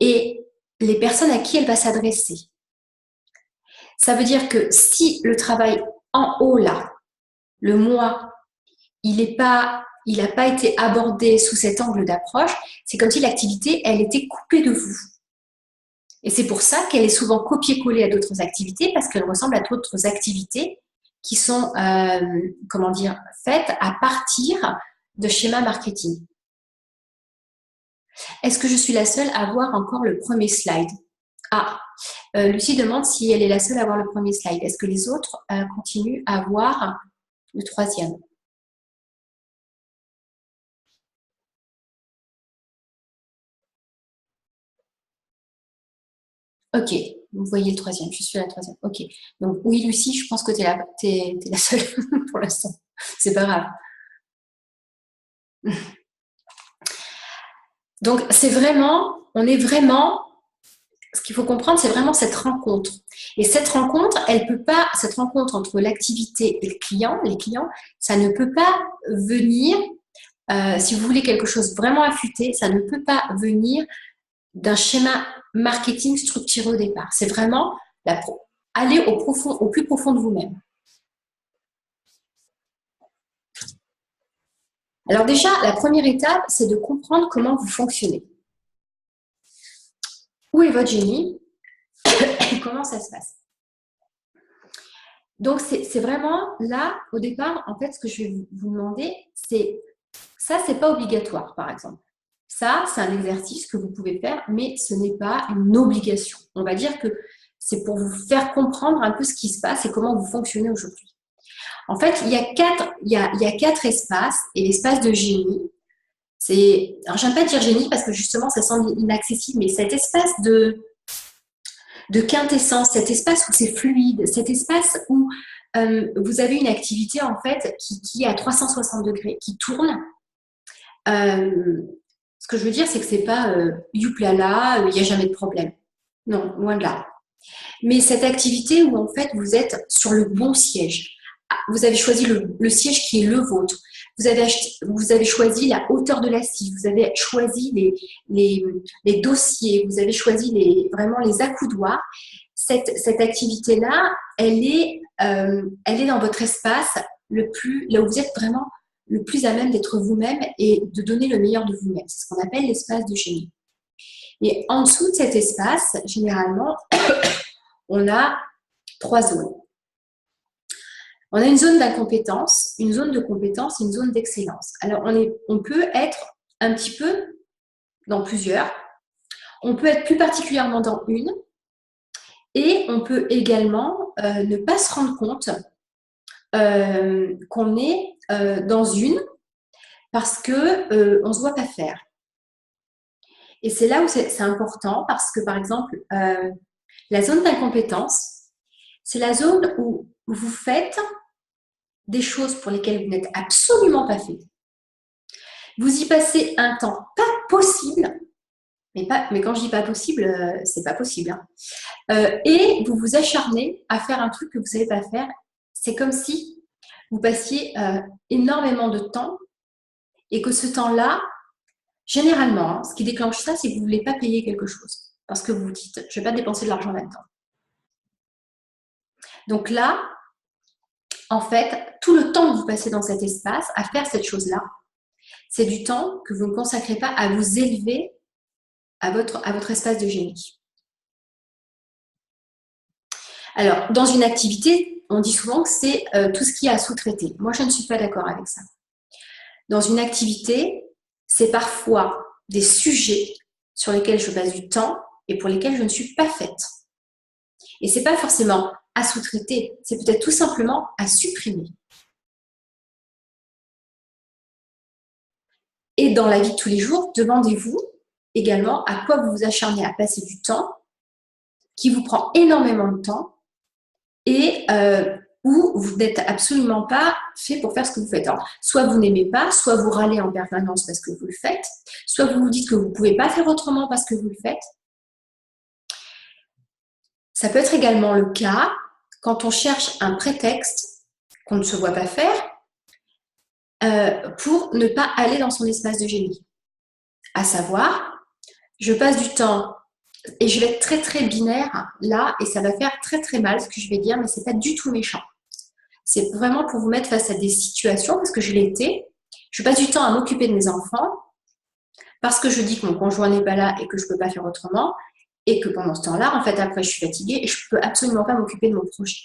et les personnes à qui elle va s'adresser. Ça veut dire que si le travail en haut, là, le moi, il n'a pas été abordé sous cet angle d'approche, c'est comme si l'activité, elle était coupée de vous. Et c'est pour ça qu'elle est souvent copiée-collée à d'autres activités, parce qu'elle ressemble à d'autres activités qui sont, faites à partir de schémas marketing. Est-ce que je suis la seule à voir encore le premier slide? Lucie demande si elle est la seule à voir le premier slide. Est-ce que les autres continuent à voir le 3e? Ok, vous voyez le 3e, je suis la 3e. Ok, donc oui, Lucie, je pense que tu es la seule pour l'instant. C'est pas grave. Donc, ce qu'il faut comprendre, c'est vraiment cette rencontre. Et cette rencontre entre l'activité et le client, les clients, ça ne peut pas venir, si vous voulez quelque chose vraiment affûté, ça ne peut pas venir d'un schéma marketing structuré au départ. C'est vraiment aller au plus profond de vous-même. Alors déjà, la première étape, c'est de comprendre comment vous fonctionnez. Où est votre génie et comment ça se passe? Donc, c'est vraiment là, au départ, en fait, ce que je vais vous demander, c'est pas obligatoire, par exemple. Ça, c'est un exercice que vous pouvez faire, mais ce n'est pas une obligation. On va dire que c'est pour vous faire comprendre un peu ce qui se passe et comment vous fonctionnez aujourd'hui. En fait, il y a 4 espaces, et l'espace de génie, alors j'aime pas dire génie parce que justement ça semble inaccessible, mais cet espace de de quintessence, cet espace où c'est fluide, cet espace où vous avez une activité en fait qui est à 360 degrés, qui tourne. Ce que je veux dire, c'est que c'est pas youplala, il n'y a jamais de problème. Non, loin de là. Mais cette activité où en fait vous êtes sur le bon siège. Vous avez choisi le siège qui est le vôtre. Vous avez choisi la hauteur de l'assise. Vous avez choisi les dossiers. Vous avez choisi vraiment les accoudoirs. Cette activité-là, elle est dans votre espace là où vous êtes vraiment le plus à même d'être vous-même et de donner le meilleur de vous-même. C'est ce qu'on appelle l'espace de génie. Et en dessous de cet espace, généralement, on a 3 zones. On a une zone d'incompétence, une zone de compétence et une zone d'excellence. Alors, on peut être un petit peu dans plusieurs. On peut être plus particulièrement dans une. Et on peut également ne pas se rendre compte qu'on est dans une parce qu'on ne se voit pas faire. Et c'est là où c'est important parce que, par exemple, la zone d'incompétence, c'est la zone où vous faites des choses pour lesquelles vous n'êtes absolument pas fait. Vous y passez un temps pas possible, mais quand je dis pas possible, c'est pas possible. Hein. Et vous vous acharnez à faire un truc que vous ne savez pas faire. C'est comme si vous passiez énormément de temps et que ce temps-là, généralement, hein, ce qui déclenche ça, c'est que vous ne voulez pas payer quelque chose. Parce que vous vous dites, je ne vais pas dépenser de l'argent là-dedans. Donc là, en fait, tout le temps que vous passez dans cet espace à faire cette chose-là, c'est du temps que vous ne consacrez pas à vous élever à votre espace de génie. Alors, dans une activité, on dit souvent que c'est tout ce qui est à sous-traiter. Moi, je ne suis pas d'accord avec ça. Dans une activité, c'est parfois des sujets sur lesquels je passe du temps et pour lesquels je ne suis pas faite. Et ce n'est pas forcément à sous-traiter, c'est peut-être tout simplement à supprimer. Et dans la vie de tous les jours, demandez-vous également à quoi vous vous acharnez à passer du temps qui vous prend énormément de temps et où vous n'êtes absolument pas fait pour faire ce que vous faites. Alors, soit vous n'aimez pas, soit vous râlez en permanence parce que vous le faites, soit vous vous dites que vous ne pouvez pas faire autrement parce que vous le faites. Ça peut être également le cas quand on cherche un prétexte qu'on ne se voit pas faire pour ne pas aller dans son espace de génie. À savoir, je passe du temps et je vais être très très binaire là et ça va faire très très mal ce que je vais dire, mais c'est pas du tout méchant. C'est vraiment pour vous mettre face à des situations parce que je l'ai été. Je passe du temps à m'occuper de mes enfants parce que je dis que mon conjoint n'est pas là et que je peux pas faire autrement et que pendant ce temps-là, en fait, après, je suis fatiguée et je peux absolument pas m'occuper de mon projet.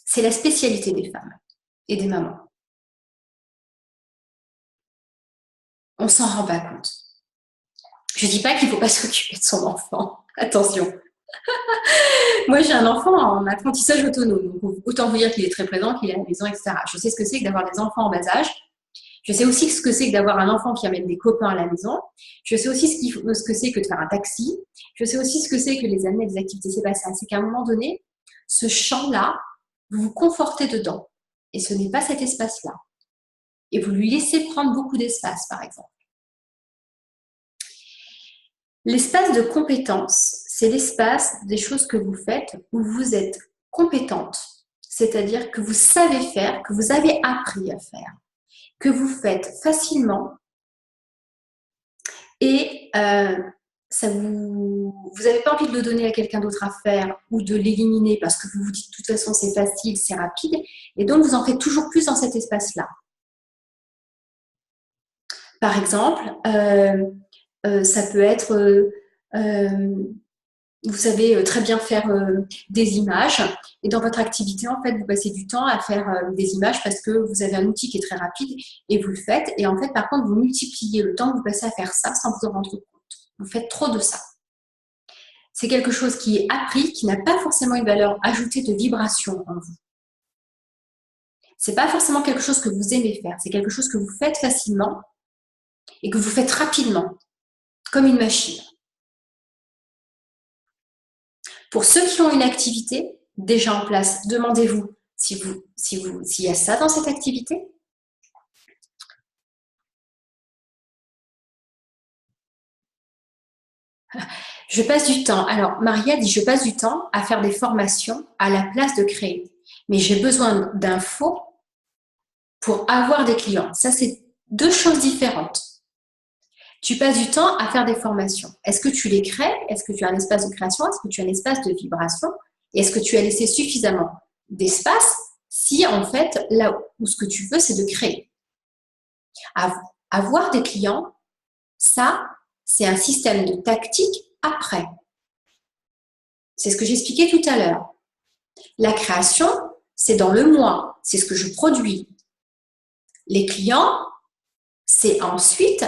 C'est la spécialité des femmes et des mamans. On s'en rend pas compte. Je dis pas qu'il faut pas s'occuper de son enfant. Attention. Moi, j'ai un enfant en apprentissage autonome. Donc, autant vous dire qu'il est très présent, qu'il est à la maison, etc. Je sais ce que c'est que d'avoir des enfants en bas âge. Je sais aussi ce que c'est que d'avoir un enfant qui amène des copains à la maison. Je sais aussi ce que c'est que de faire un taxi. Je sais aussi ce que c'est que les amener à des activités. C'est pas ça. C'est qu'à un moment donné, ce champ-là, vous vous confortez dedans. Et ce n'est pas cet espace-là. Et vous lui laissez prendre beaucoup d'espace, par exemple. L'espace de compétence, c'est l'espace des choses que vous faites où vous êtes compétente, c'est-à-dire que vous savez faire, que vous avez appris à faire, que vous faites facilement et vous n'avez pas envie de le donner à quelqu'un d'autre à faire ou de l'éliminer parce que vous vous dites de toute façon c'est facile, c'est rapide et donc vous en faites toujours plus dans cet espace-là. Par exemple, ça peut être, vous savez très bien faire des images et dans votre activité, en fait, vous passez du temps à faire des images parce que vous avez un outil qui est très rapide et vous le faites. Et en fait, par contre, vous multipliez le temps que vous passez à faire ça sans vous en rendre compte. Vous faites trop de ça. C'est quelque chose qui est appris, qui n'a pas forcément une valeur ajoutée de vibration en vous. C'est pas forcément quelque chose que vous aimez faire. C'est quelque chose que vous faites facilement et que vous faites rapidement, comme une machine. Pour ceux qui ont une activité déjà en place, demandez-vous s'il y a ça dans cette activité. Je passe du temps. Alors, Maria dit, je passe du temps à faire des formations à la place de créer. Mais j'ai besoin d'infos pour avoir des clients. Ça, c'est deux choses différentes. Tu passes du temps à faire des formations. Est-ce que tu les crées? Est-ce que tu as un espace de création? Est-ce que tu as un espace de vibration? Et est-ce que tu as laissé suffisamment d'espace si, en fait, là où ce que tu veux, c'est de créer? Avoir des clients, ça, c'est un système de tactique après. C'est ce que j'expliquais tout à l'heure. La création, c'est dans le moi, c'est ce que je produis. Les clients, c'est ensuite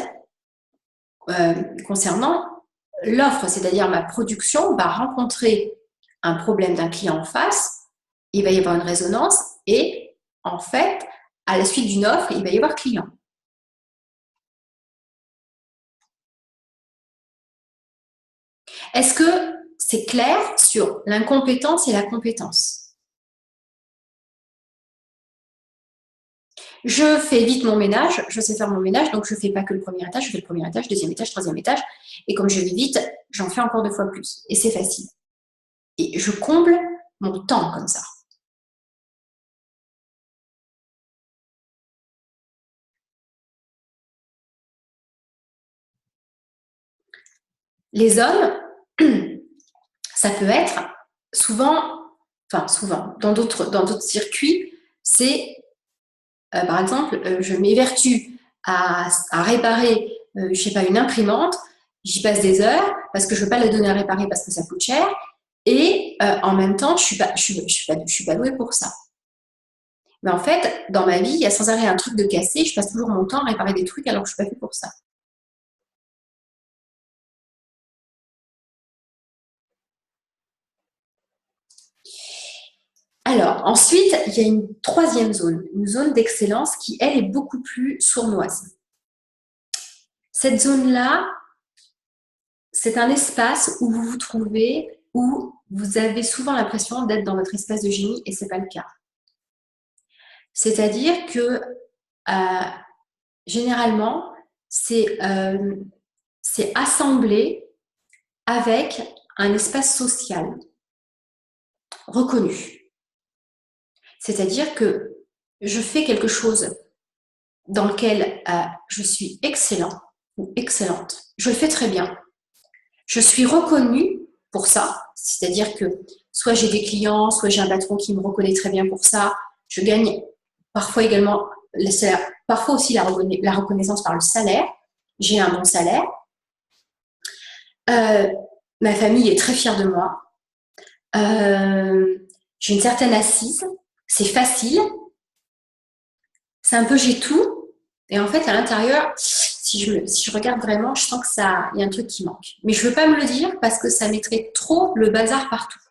concernant l'offre, c'est-à-dire ma production va rencontrer un problème d'un client en face, il va y avoir une résonance et en fait, à la suite d'une offre, il va y avoir client. Est-ce que c'est clair sur l'incompétence et la compétence? Je fais vite mon ménage, je sais faire mon ménage, donc je ne fais pas que le premier étage, je fais le premier étage, deuxième étage, troisième étage, et comme je vais vite, j'en fais encore 2 fois plus, et c'est facile. Et je comble mon temps comme ça. Les hommes, ça peut être souvent, dans d'autres circuits, c'est par exemple, je m'évertue à réparer, je sais pas, une imprimante, j'y passe des heures parce que je veux pas la donner à réparer parce que ça coûte cher, et en même temps, je suis pas douée pour ça. Mais en fait, dans ma vie, il y a sans arrêt un truc de cassé, je passe toujours mon temps à réparer des trucs alors que je suis pas faite pour ça. Alors, ensuite, il y a une troisième zone, une zone d'excellence qui, elle, est beaucoup plus sournoise. Cette zone-là, c'est un espace où vous vous trouvez, où vous avez souvent l'impression d'être dans votre espace de génie et ce n'est pas le cas. C'est-à-dire que, généralement, c'est assemblé avec un espace social reconnu. C'est-à-dire que je fais quelque chose dans lequel je suis excellent ou excellente. Je le fais très bien. Je suis reconnue pour ça. C'est-à-dire que soit j'ai des clients, soit j'ai un patron qui me reconnaît très bien pour ça. Je gagne parfois également le salaire, parfois aussi la reconnaissance par le salaire. J'ai un bon salaire. Ma famille est très fière de moi. J'ai une certaine assise. C'est facile. C'est un peu j'ai tout. Et en fait, à l'intérieur, si je regarde vraiment, je sens que il y a un truc qui manque. Mais je ne veux pas me le dire parce que ça mettrait trop le bazar partout.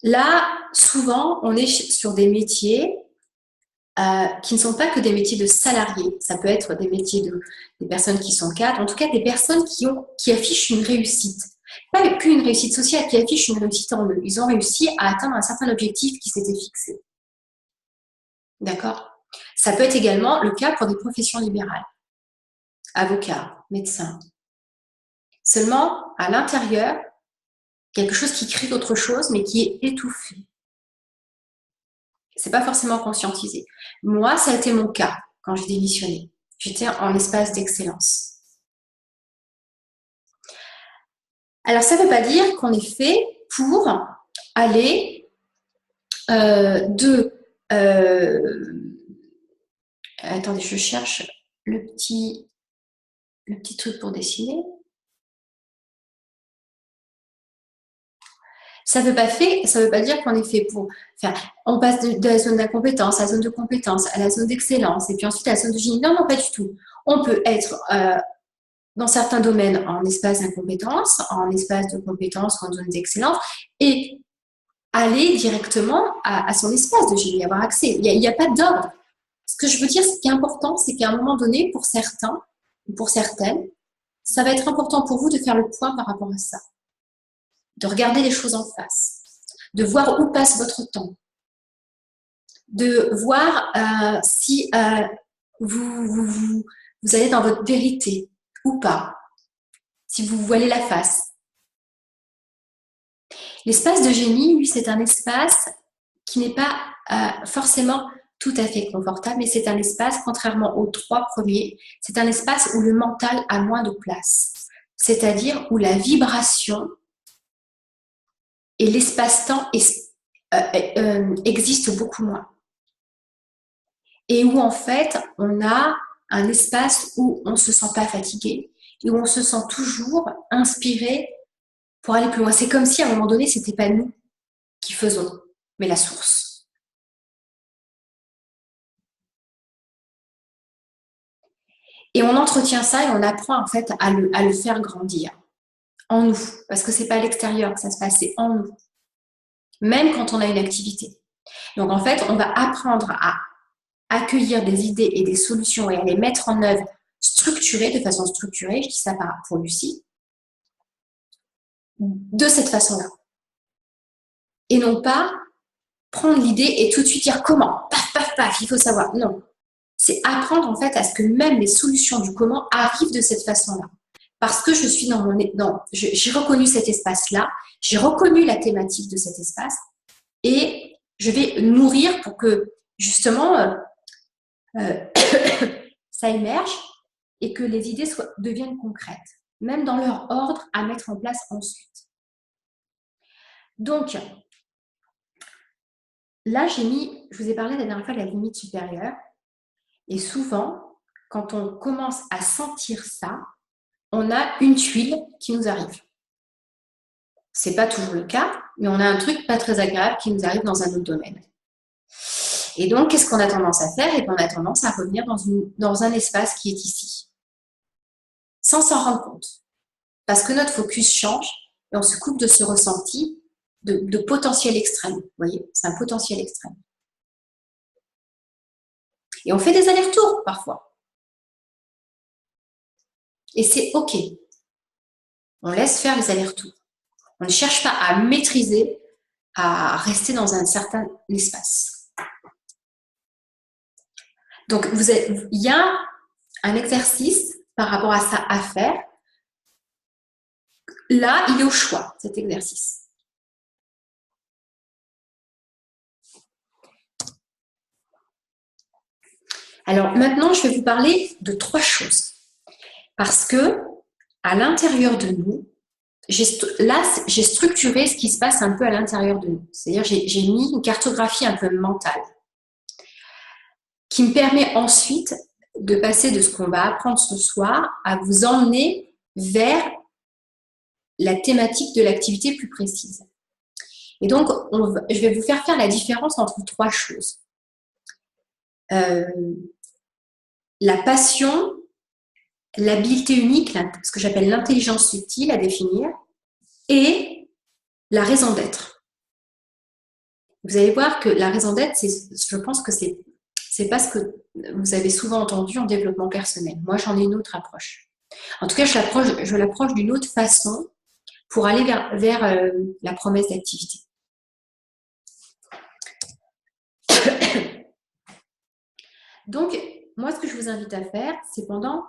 Là, souvent, on est sur des métiers qui ne sont pas que des métiers de salariés. Ça peut être des métiers des personnes qui sont cadres, en tout cas des personnes qui affichent une réussite. Pas qu'une réussite sociale, qui affichent une réussite en eux. Ils ont réussi à atteindre un certain objectif qui s'était fixé. D'accord? Ça peut être également le cas pour des professions libérales. Avocats, médecins. Seulement, à l'intérieur, quelque chose qui crie autre chose, mais qui est étouffé. C'est pas forcément conscientisé. Moi, ça a été mon cas quand j'ai démissionné. J'étais en espace d'excellence. Alors, ça ne veut pas dire qu'on est fait pour aller attendez, je cherche le petit truc pour dessiner. Ça veut pas dire qu'on est fait pour faire. On passe de la zone d'incompétence à la zone de compétence, à la zone d'excellence, et puis ensuite à la zone de génie. Non, pas du tout. On peut être dans certains domaines en espace d'incompétence, en espace de compétence ou en zone d'excellence, et aller directement à son espace de génie, avoir accès. Il n'y a pas d'ordre. Ce que je veux dire, ce qui est important, c'est qu'à un moment donné, pour certains ou pour certaines, ça va être important pour vous de faire le point par rapport à ça, de regarder les choses en face, de voir où passe votre temps, de voir si vous allez dans votre vérité ou pas, si vous voilez la face. L'espace de génie, lui, c'est un espace qui n'est pas forcément tout à fait confortable, mais c'est un espace, contrairement aux 3 premiers, c'est un espace où le mental a moins de place, c'est-à-dire où la vibration et l'espace-temps existent beaucoup moins. Et où en fait, on a un espace où on ne se sent pas fatigué et où on se sent toujours inspiré pour aller plus loin. C'est comme si à un moment donné, ce n'était pas nous qui faisons, mais la source. Et on entretient ça et on apprend en fait à le faire grandir en nous. Parce que ce n'est pas à l'extérieur que ça se passe, c'est en nous. Même quand on a une activité. Donc en fait, on va apprendre à accueillir des idées et des solutions et à les mettre en œuvre structurées, de façon structurée, je dis ça pour Lucie, de cette façon-là. Et non pas prendre l'idée et tout de suite dire comment, paf, paf, paf, il faut savoir. Non. C'est apprendre en fait à ce que même les solutions du comment arrivent de cette façon-là. Parce que je suis j'ai reconnu cet espace-là, j'ai reconnu la thématique de cet espace et je vais nourrir pour que justement ça émerge et que les idées deviennent concrètes, même dans leur ordre à mettre en place ensuite. Donc, là, je vous ai parlé la dernière fois de la limite supérieure. Et souvent, quand on commence à sentir ça, on a une tuile qui nous arrive. Ce n'est pas toujours le cas, mais on a un truc pas très agréable qui nous arrive dans un autre domaine. Et donc, qu'est-ce qu'on a tendance à faire? On a tendance à revenir dans un espace qui est ici, sans s'en rendre compte. Parce que notre focus change et on se coupe de ce ressenti de potentiel extrême. Vous voyez, c'est un potentiel extrême. Et on fait des allers-retours parfois. Et c'est OK. On laisse faire les allers-retours. On ne cherche pas à maîtriser, à rester dans un certain espace. Donc, il y a un exercice par rapport à ça à faire. Là, il est au choix, cet exercice. Alors maintenant, je vais vous parler de 3 choses. Parce que à l'intérieur de nous, j'ai structuré ce qui se passe un peu à l'intérieur de nous. C'est-à-dire, j'ai mis une cartographie un peu mentale qui me permet ensuite de passer de ce qu'on va apprendre ce soir à vous emmener vers la thématique de l'activité plus précise. Et donc, je vais vous faire la différence entre 3 choses. La passion, l'habileté unique, ce que j'appelle l'intelligence subtile à définir, et la raison d'être. Vous allez voir que la raison d'être, je pense que c'est pas ce que vous avez souvent entendu en développement personnel. Moi, j'en ai une autre approche. En tout cas, je l'approche d'une autre façon pour aller vers la promesse d'activité. Donc, moi, ce que je vous invite à faire, c'est pendant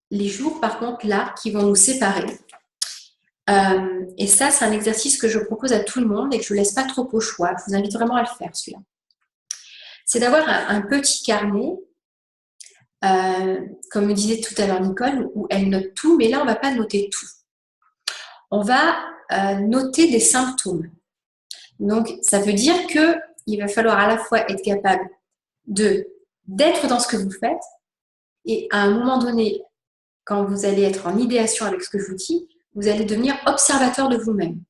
les jours, par contre, là, qui vont nous séparer. Et ça, c'est un exercice que je propose à tout le monde et que je ne laisse pas trop au choix. Je vous invite vraiment à le faire, celui-là. C'est d'avoir un petit carnet, comme me disait tout à l'heure Nicole, où elle note tout, mais là, on ne va pas noter tout. On va noter des symptômes. Donc, ça veut dire qu'il va falloir à la fois être capable d'être dans ce que vous faites et à un moment donné, quand vous allez être en idéation avec ce que je vous dis, vous allez devenir observateur de vous-même.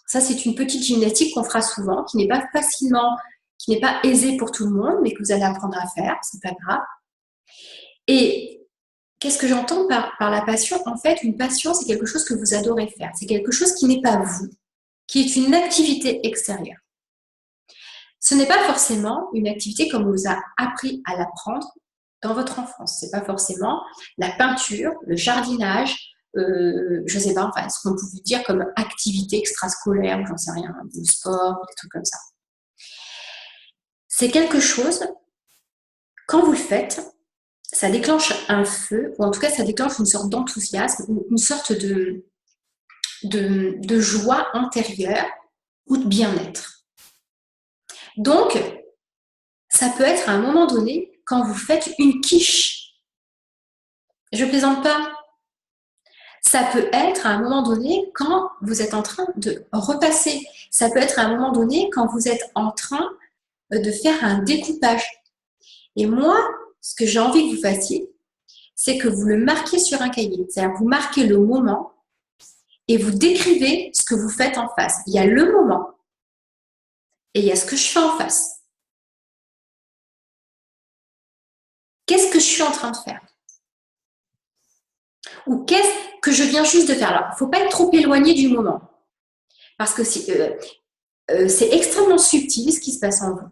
Ça, c'est une petite gymnastique qu'on fera souvent, qui n'est pas aisée pour tout le monde, mais que vous allez apprendre à faire, c'est pas grave. Et qu'est-ce que j'entends par la passion? En fait, une passion, c'est quelque chose que vous adorez faire. C'est quelque chose qui n'est pas vous, qui est une activité extérieure. Ce n'est pas forcément une activité comme on vous a appris à l'apprendre dans votre enfance. C'est pas forcément la peinture, le jardinage, je sais pas, enfin, ce qu'on peut dire comme activité extrascolaire, ou j'en sais rien, du sport, des trucs comme ça. C'est quelque chose, quand vous le faites, ça déclenche un feu, ou en tout cas, ça déclenche une sorte d'enthousiasme, ou une sorte de joie intérieure ou de bien-être. Donc, ça peut être à un moment donné, quand vous faites une quiche. Je plaisante pas. Ça peut être à un moment donné quand vous êtes en train de repasser. Ça peut être à un moment donné quand vous êtes en train de faire un découpage. Et moi, ce que j'ai envie que vous fassiez, c'est que vous le marquiez sur un cahier. C'est-à-dire que vous marquez le moment et vous décrivez ce que vous faites en face. Il y a le moment et il y a ce que je fais en face. Qu'est-ce que je suis en train de faire? Ou qu'est-ce que je viens juste de faire? Alors, il ne faut pas être trop éloigné du moment. Parce que c'est extrêmement subtil ce qui se passe en vous.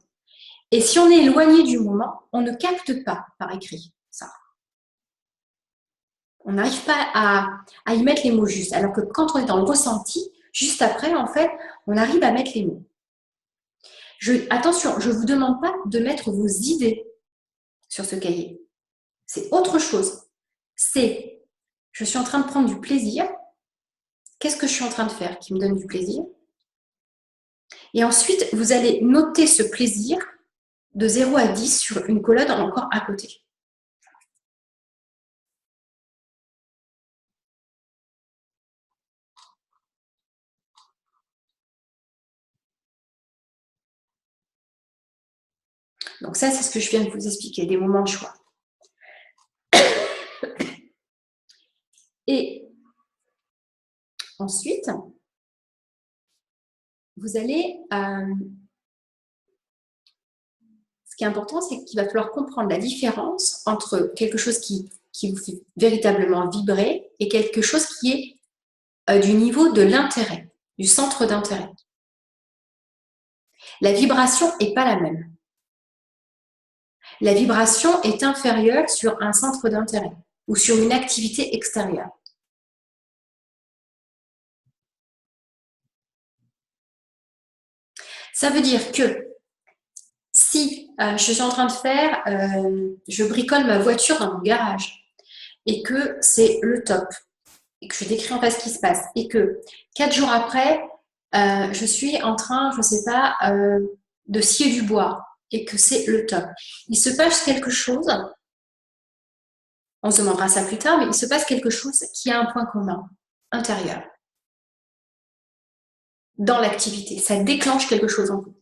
Et si on est éloigné du moment, on ne capte pas par écrit ça. On n'arrive pas à y mettre les mots justes. Alors que quand on est dans le ressenti, juste après, en fait, on arrive à mettre les mots. Attention, je ne vous demande pas de mettre vos idées sur ce cahier. C'est autre chose. C'est, je suis en train de prendre du plaisir. Qu'est-ce que je suis en train de faire qui me donne du plaisir? Et ensuite, vous allez noter ce plaisir de 0 à 10 sur une colonne encore à côté. Donc ça, c'est ce que je viens de vous expliquer, des moments de choix. Et ensuite, vous allez... ce qui est important, c'est qu'il va falloir comprendre la différence entre quelque chose qui vous fait véritablement vibrer et quelque chose qui est du niveau de l'intérêt, du centre d'intérêt. La vibration n'est pas la même. La vibration est inférieure sur un centre d'intérêt ou sur une activité extérieure. Ça veut dire que si je suis en train de faire, je bricole ma voiture dans mon garage et que c'est le top et que je décris en face ce qui se passe et que 4 jours après, je suis en train, je ne sais pas, de scier du bois et que c'est le top. Il se passe quelque chose, on se demandera ça plus tard, mais il se passe quelque chose qui a un point commun intérieur dans l'activité. Ça déclenche quelque chose en vous.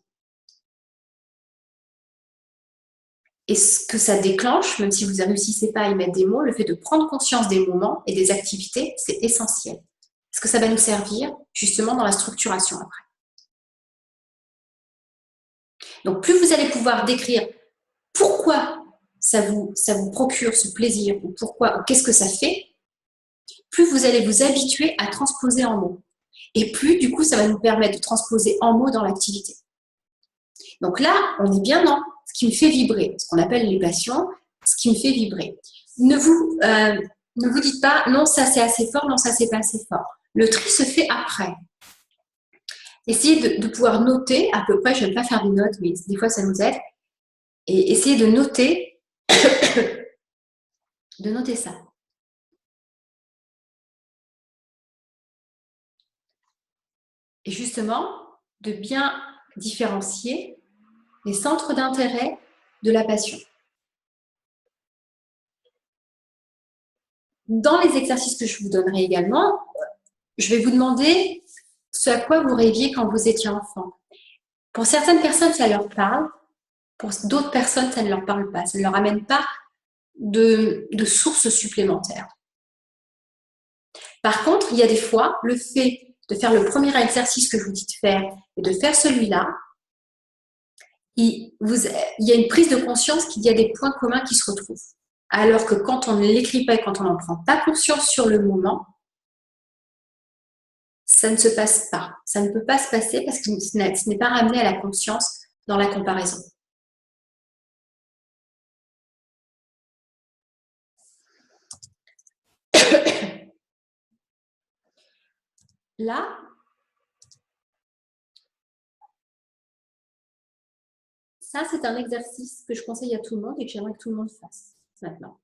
Et ce que ça déclenche, même si vous ne réussissez pas à y mettre des mots, le fait de prendre conscience des moments et des activités, c'est essentiel. Parce que ça va nous servir justement dans la structuration après. Donc, plus vous allez pouvoir décrire pourquoi ça vous procure ce plaisir ou pourquoi ou qu'est-ce que ça fait, plus vous allez vous habituer à transposer en mots. Et plus, du coup, ça va nous permettre de transposer en mots dans l'activité. Donc là, on est bien dans ce qui me fait vibrer, ce qu'on appelle les passions, ce qui me fait vibrer. Ne vous dites pas, non, ça c'est assez fort, non, ça c'est pas assez fort. Le tri se fait après. Essayez de pouvoir noter à peu près, je n'aime pas faire des notes, mais des fois ça nous aide, et essayez de noter, de noter ça. Et justement, de bien différencier les centres d'intérêt de la passion. Dans les exercices que je vous donnerai également, je vais vous demander ce à quoi vous rêviez quand vous étiez enfant. Pour certaines personnes, ça leur parle. Pour d'autres personnes, ça ne leur parle pas. Ça ne leur amène pas de sources supplémentaires. Par contre, il y a des fois, le fait de faire le premier exercice que je vous dis de faire et de faire celui-là, il y a une prise de conscience qu'il y a des points communs qui se retrouvent. Alors que quand on ne l'écrit pas et quand on n'en prend pas conscience sur le moment, ça ne se passe pas. Ça ne peut pas se passer parce que ce n'est pas ramené à la conscience dans la comparaison. là, ça, c'est un exercice que je conseille à tout le monde et que j'aimerais que tout le monde fasse maintenant.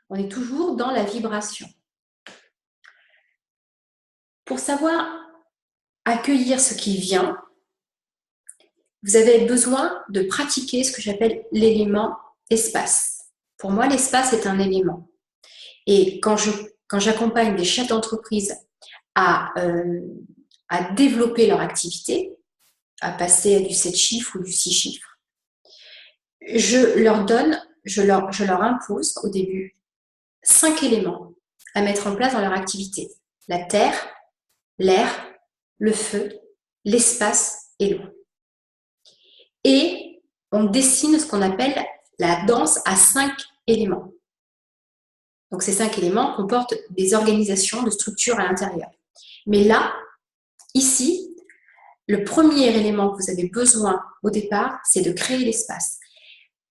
On est toujours dans la vibration. Pour savoir accueillir ce qui vient, vous avez besoin de pratiquer ce que j'appelle l'élément espace. Pour moi, l'espace est un élément. Et quand j'accompagne des chefs d'entreprise à développer leur activité, à passer à du 7 chiffres ou du 6 chiffres, je leur impose au début 5 éléments à mettre en place dans leur activité. La terre, l'air, le feu, l'espace et l'eau. Et on dessine ce qu'on appelle la danse à 5 éléments. Donc ces 5 éléments comportent des organisations de structures à l'intérieur. Mais là, ici, le premier élément que vous avez besoin au départ, c'est de créer l'espace.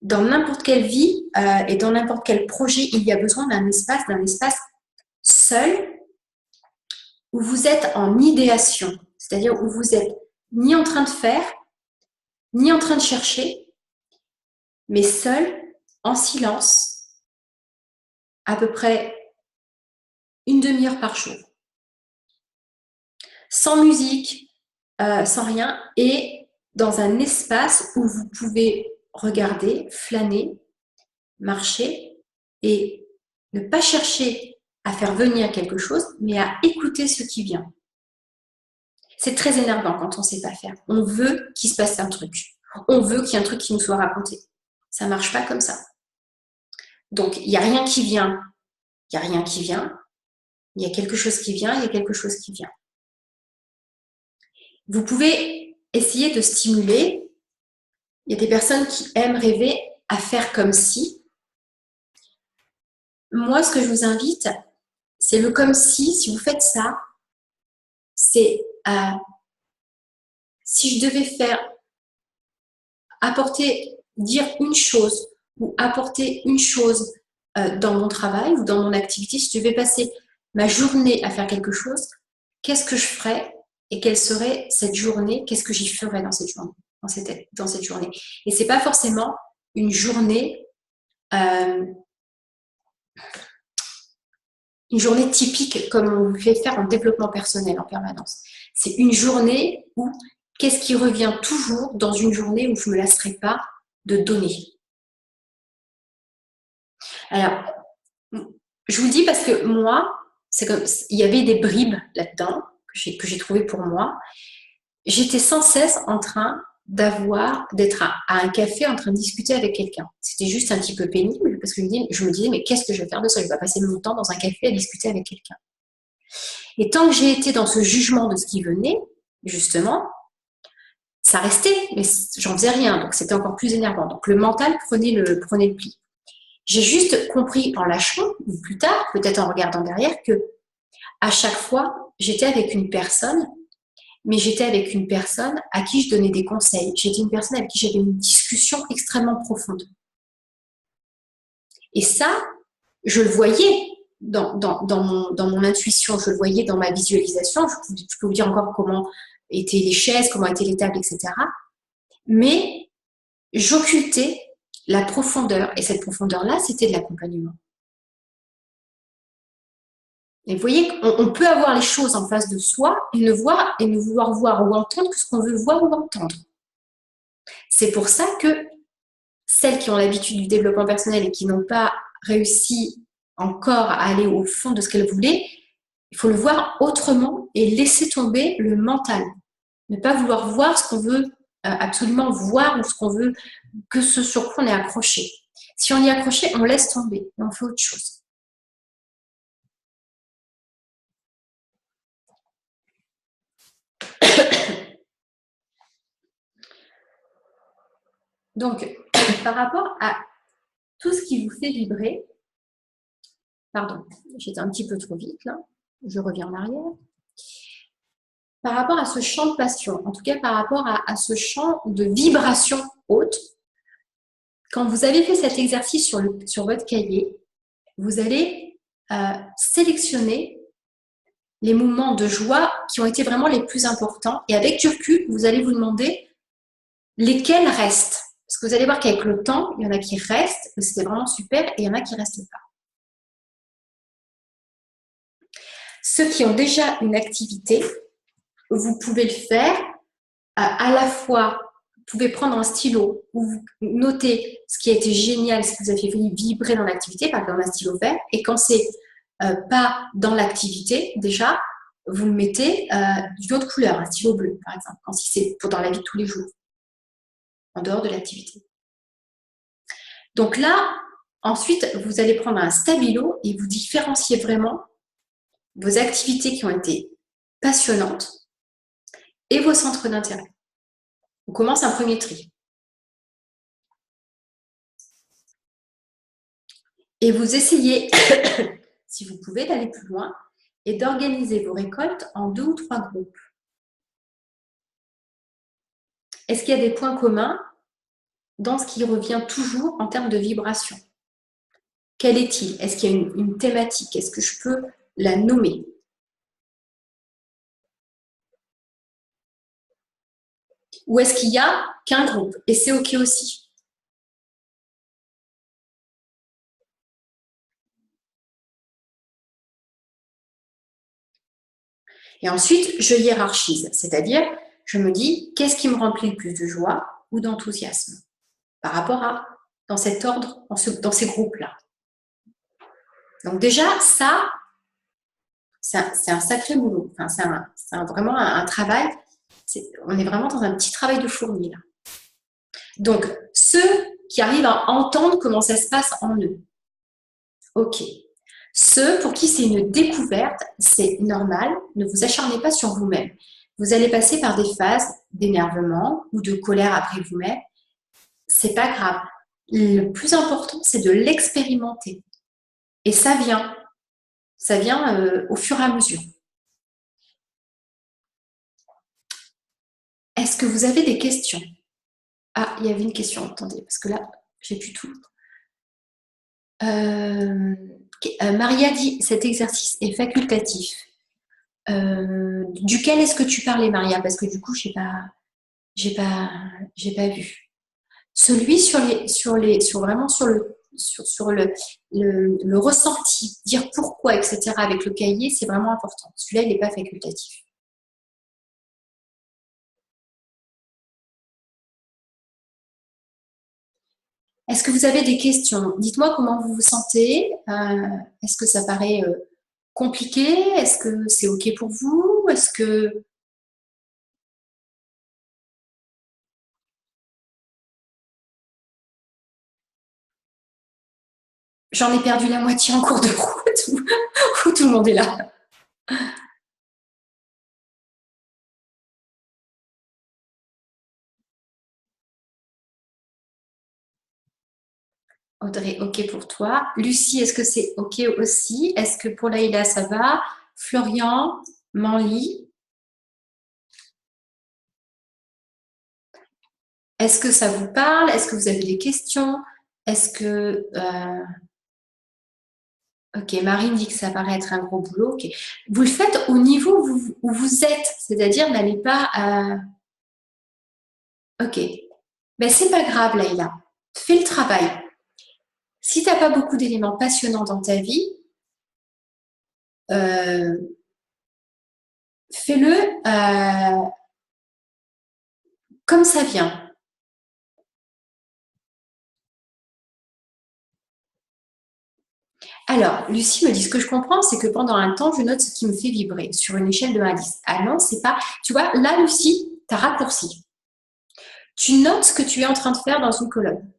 Dans n'importe quelle vie et dans n'importe quel projet, il y a besoin d'un espace seul où vous êtes en idéation, c'est-à-dire où vous êtes ni en train de faire, ni en train de chercher, mais seul, en silence, à peu près une demi-heure par jour. Sans musique, sans rien, et dans un espace où vous pouvez regarder, flâner, marcher et ne pas chercher à faire venir quelque chose, mais à écouter ce qui vient. C'est très énervant quand on ne sait pas faire. On veut qu'il se passe un truc. On veut qu'il y ait un truc qui nous soit raconté. Ça ne marche pas comme ça. Donc, il n'y a rien qui vient. Il n'y a rien qui vient. Il y a quelque chose qui vient. Il y a quelque chose qui vient. Vous pouvez essayer de stimuler. Il y a des personnes qui aiment rêver à faire comme si. Moi, ce que je vous invite, c'est le comme si vous faites ça, c'est si je devais dire une chose ou apporter une chose dans mon travail ou dans mon activité, si je devais passer ma journée à faire quelque chose, qu'est-ce que je ferais et quelle serait cette journée, qu'est-ce que j'y ferais dans cette journée, dans cette journée. Et c'est pas forcément une journée typique comme on vous fait faire en développement personnel en permanence. C'est une journée où qu'est-ce qui revient toujours dans une journée où je ne me lasserai pas de donner. Alors, je vous le dis parce que moi, c'est comme il y avait des bribes là-dedans que j'ai trouvées pour moi. J'étais sans cesse en train d'être à un café en train de discuter avec quelqu'un. C'était juste un petit peu pénible parce que je me disais mais qu'est-ce que je vais faire de ça? Je vais passer mon temps dans un café à discuter avec quelqu'un. Et tant que j'ai été dans ce jugement de ce qui venait, justement, ça restait, mais j'en faisais rien, donc c'était encore plus énervant. Donc le mental prenait le pli. J'ai juste compris en lâchant, ou plus tard, peut-être en regardant derrière, que à chaque fois, j'étais avec une personne, mais j'étais avec une personne à qui je donnais des conseils. J'étais une personne avec qui j'avais une discussion extrêmement profonde. Et ça, je le voyais dans mon intuition, je le voyais dans ma visualisation. Je peux vous dire encore comment étaient les chaises, comment étaient les tables, etc. Mais j'occultais la profondeur. Et cette profondeur-là, c'était de l'accompagnement. Et vous voyez qu'on peut avoir les choses en face de soi et ne vouloir voir ou entendre que ce qu'on veut voir ou entendre. C'est pour ça que celles qui ont l'habitude du développement personnel et qui n'ont pas réussi encore à aller au fond de ce qu'elles voulaient, il faut le voir autrement et laisser tomber le mental. Ne pas vouloir voir ce qu'on veut absolument voir ou ce qu'on veut, que ce sur quoi on est accroché. Si on y est accroché, on laisse tomber et on fait autre chose. Donc, par rapport à tout ce qui vous fait vibrer, pardon, j'étais un petit peu trop vite là, je reviens en arrière. Par rapport à ce champ de passion, en tout cas par rapport à ce champ de vibration haute, quand vous avez fait cet exercice sur votre cahier, vous allez sélectionner les moments de joie qui ont été vraiment les plus importants. Et avec du recul, vous allez vous demander lesquels restent. Parce que vous allez voir qu'avec le temps, il y en a qui restent, c'était vraiment super, et il y en a qui ne restent pas. Ceux qui ont déjà une activité, vous pouvez le faire à la fois, vous pouvez prendre un stylo où vous notez ce qui a été génial, ce qui vous a fait vibrer dans l'activité, par exemple un stylo vert, et quand c'est pas dans l'activité, déjà, vous le mettez d'une autre couleur, un stylo bleu, par exemple, quand si c'est dans la vie de tous les jours, en dehors de l'activité. Donc là, ensuite, vous allez prendre un stabilo et vous différenciez vraiment vos activités qui ont été passionnantes et vos centres d'intérêt. On commence un premier tri. Et vous essayez, si vous pouvez, d'aller plus loin et d'organiser vos récoltes en 2 ou 3 groupes. Est-ce qu'il y a des points communs dans ce qui revient toujours en termes de vibration? Quel est-il? Est-ce qu'il y a une thématique? Est-ce que je peux la nommer? Ou est-ce qu'il n'y a qu'un groupe? Et c'est OK aussi. Et ensuite, je hiérarchise, c'est-à-dire, je me dis, qu'est-ce qui me remplit le plus de joie ou d'enthousiasme par rapport à, dans cet ordre, dans ces groupes-là. Donc déjà, ça, c'est un sacré boulot. Enfin, c'est vraiment un travail. On est vraiment dans un petit travail de fourmi, là. Donc, ceux qui arrivent à entendre comment ça se passe en eux. OK. Ceux pour qui c'est une découverte, c'est normal, ne vous acharnez pas sur vous-même. Vous allez passer par des phases d'énervement ou de colère après vous-même. C'est pas grave. Le plus important, c'est de l'expérimenter. Et ça vient au fur et à mesure. Est-ce que vous avez des questions? Ah, il y avait une question, attendez, parce que là, j'ai plus tout. Maria dit, cet exercice est facultatif. Duquel est-ce que tu parlais, Maria? Parce que du coup, j'ai pas vu. Celui sur le ressenti, dire pourquoi, etc. avec le cahier, c'est vraiment important. Celui-là, il n'est pas facultatif. Est-ce que vous avez des questions? Dites-moi comment vous vous sentez. Est-ce que ça paraît compliqué? Est-ce que c'est OK pour vous? Est-ce que... J'en ai perdu la moitié en cours de route où tout le monde est là. Audrey, OK pour toi. Lucie, est-ce que c'est OK aussi? Est-ce que pour Laïla, ça va? Florian, Manly. Est-ce que ça vous parle? Est-ce que vous avez des questions? Est-ce que... OK, Marine dit que ça paraît être un gros boulot. OK. Vous le faites au niveau où vous êtes, c'est-à-dire n'allez pas à... OK. Ben, c'est pas grave, Laïla. Fais le travail. Si tu n'as pas beaucoup d'éléments passionnants dans ta vie, fais-le comme ça vient. Alors, Lucie me dit, ce que je comprends, c'est que pendant un temps, je note ce qui me fait vibrer sur une échelle de 1 à 10. Ah non, c'est pas... Tu vois, là, Lucie, tu as raccourci. Tu notes ce que tu es en train de faire dans une colonne.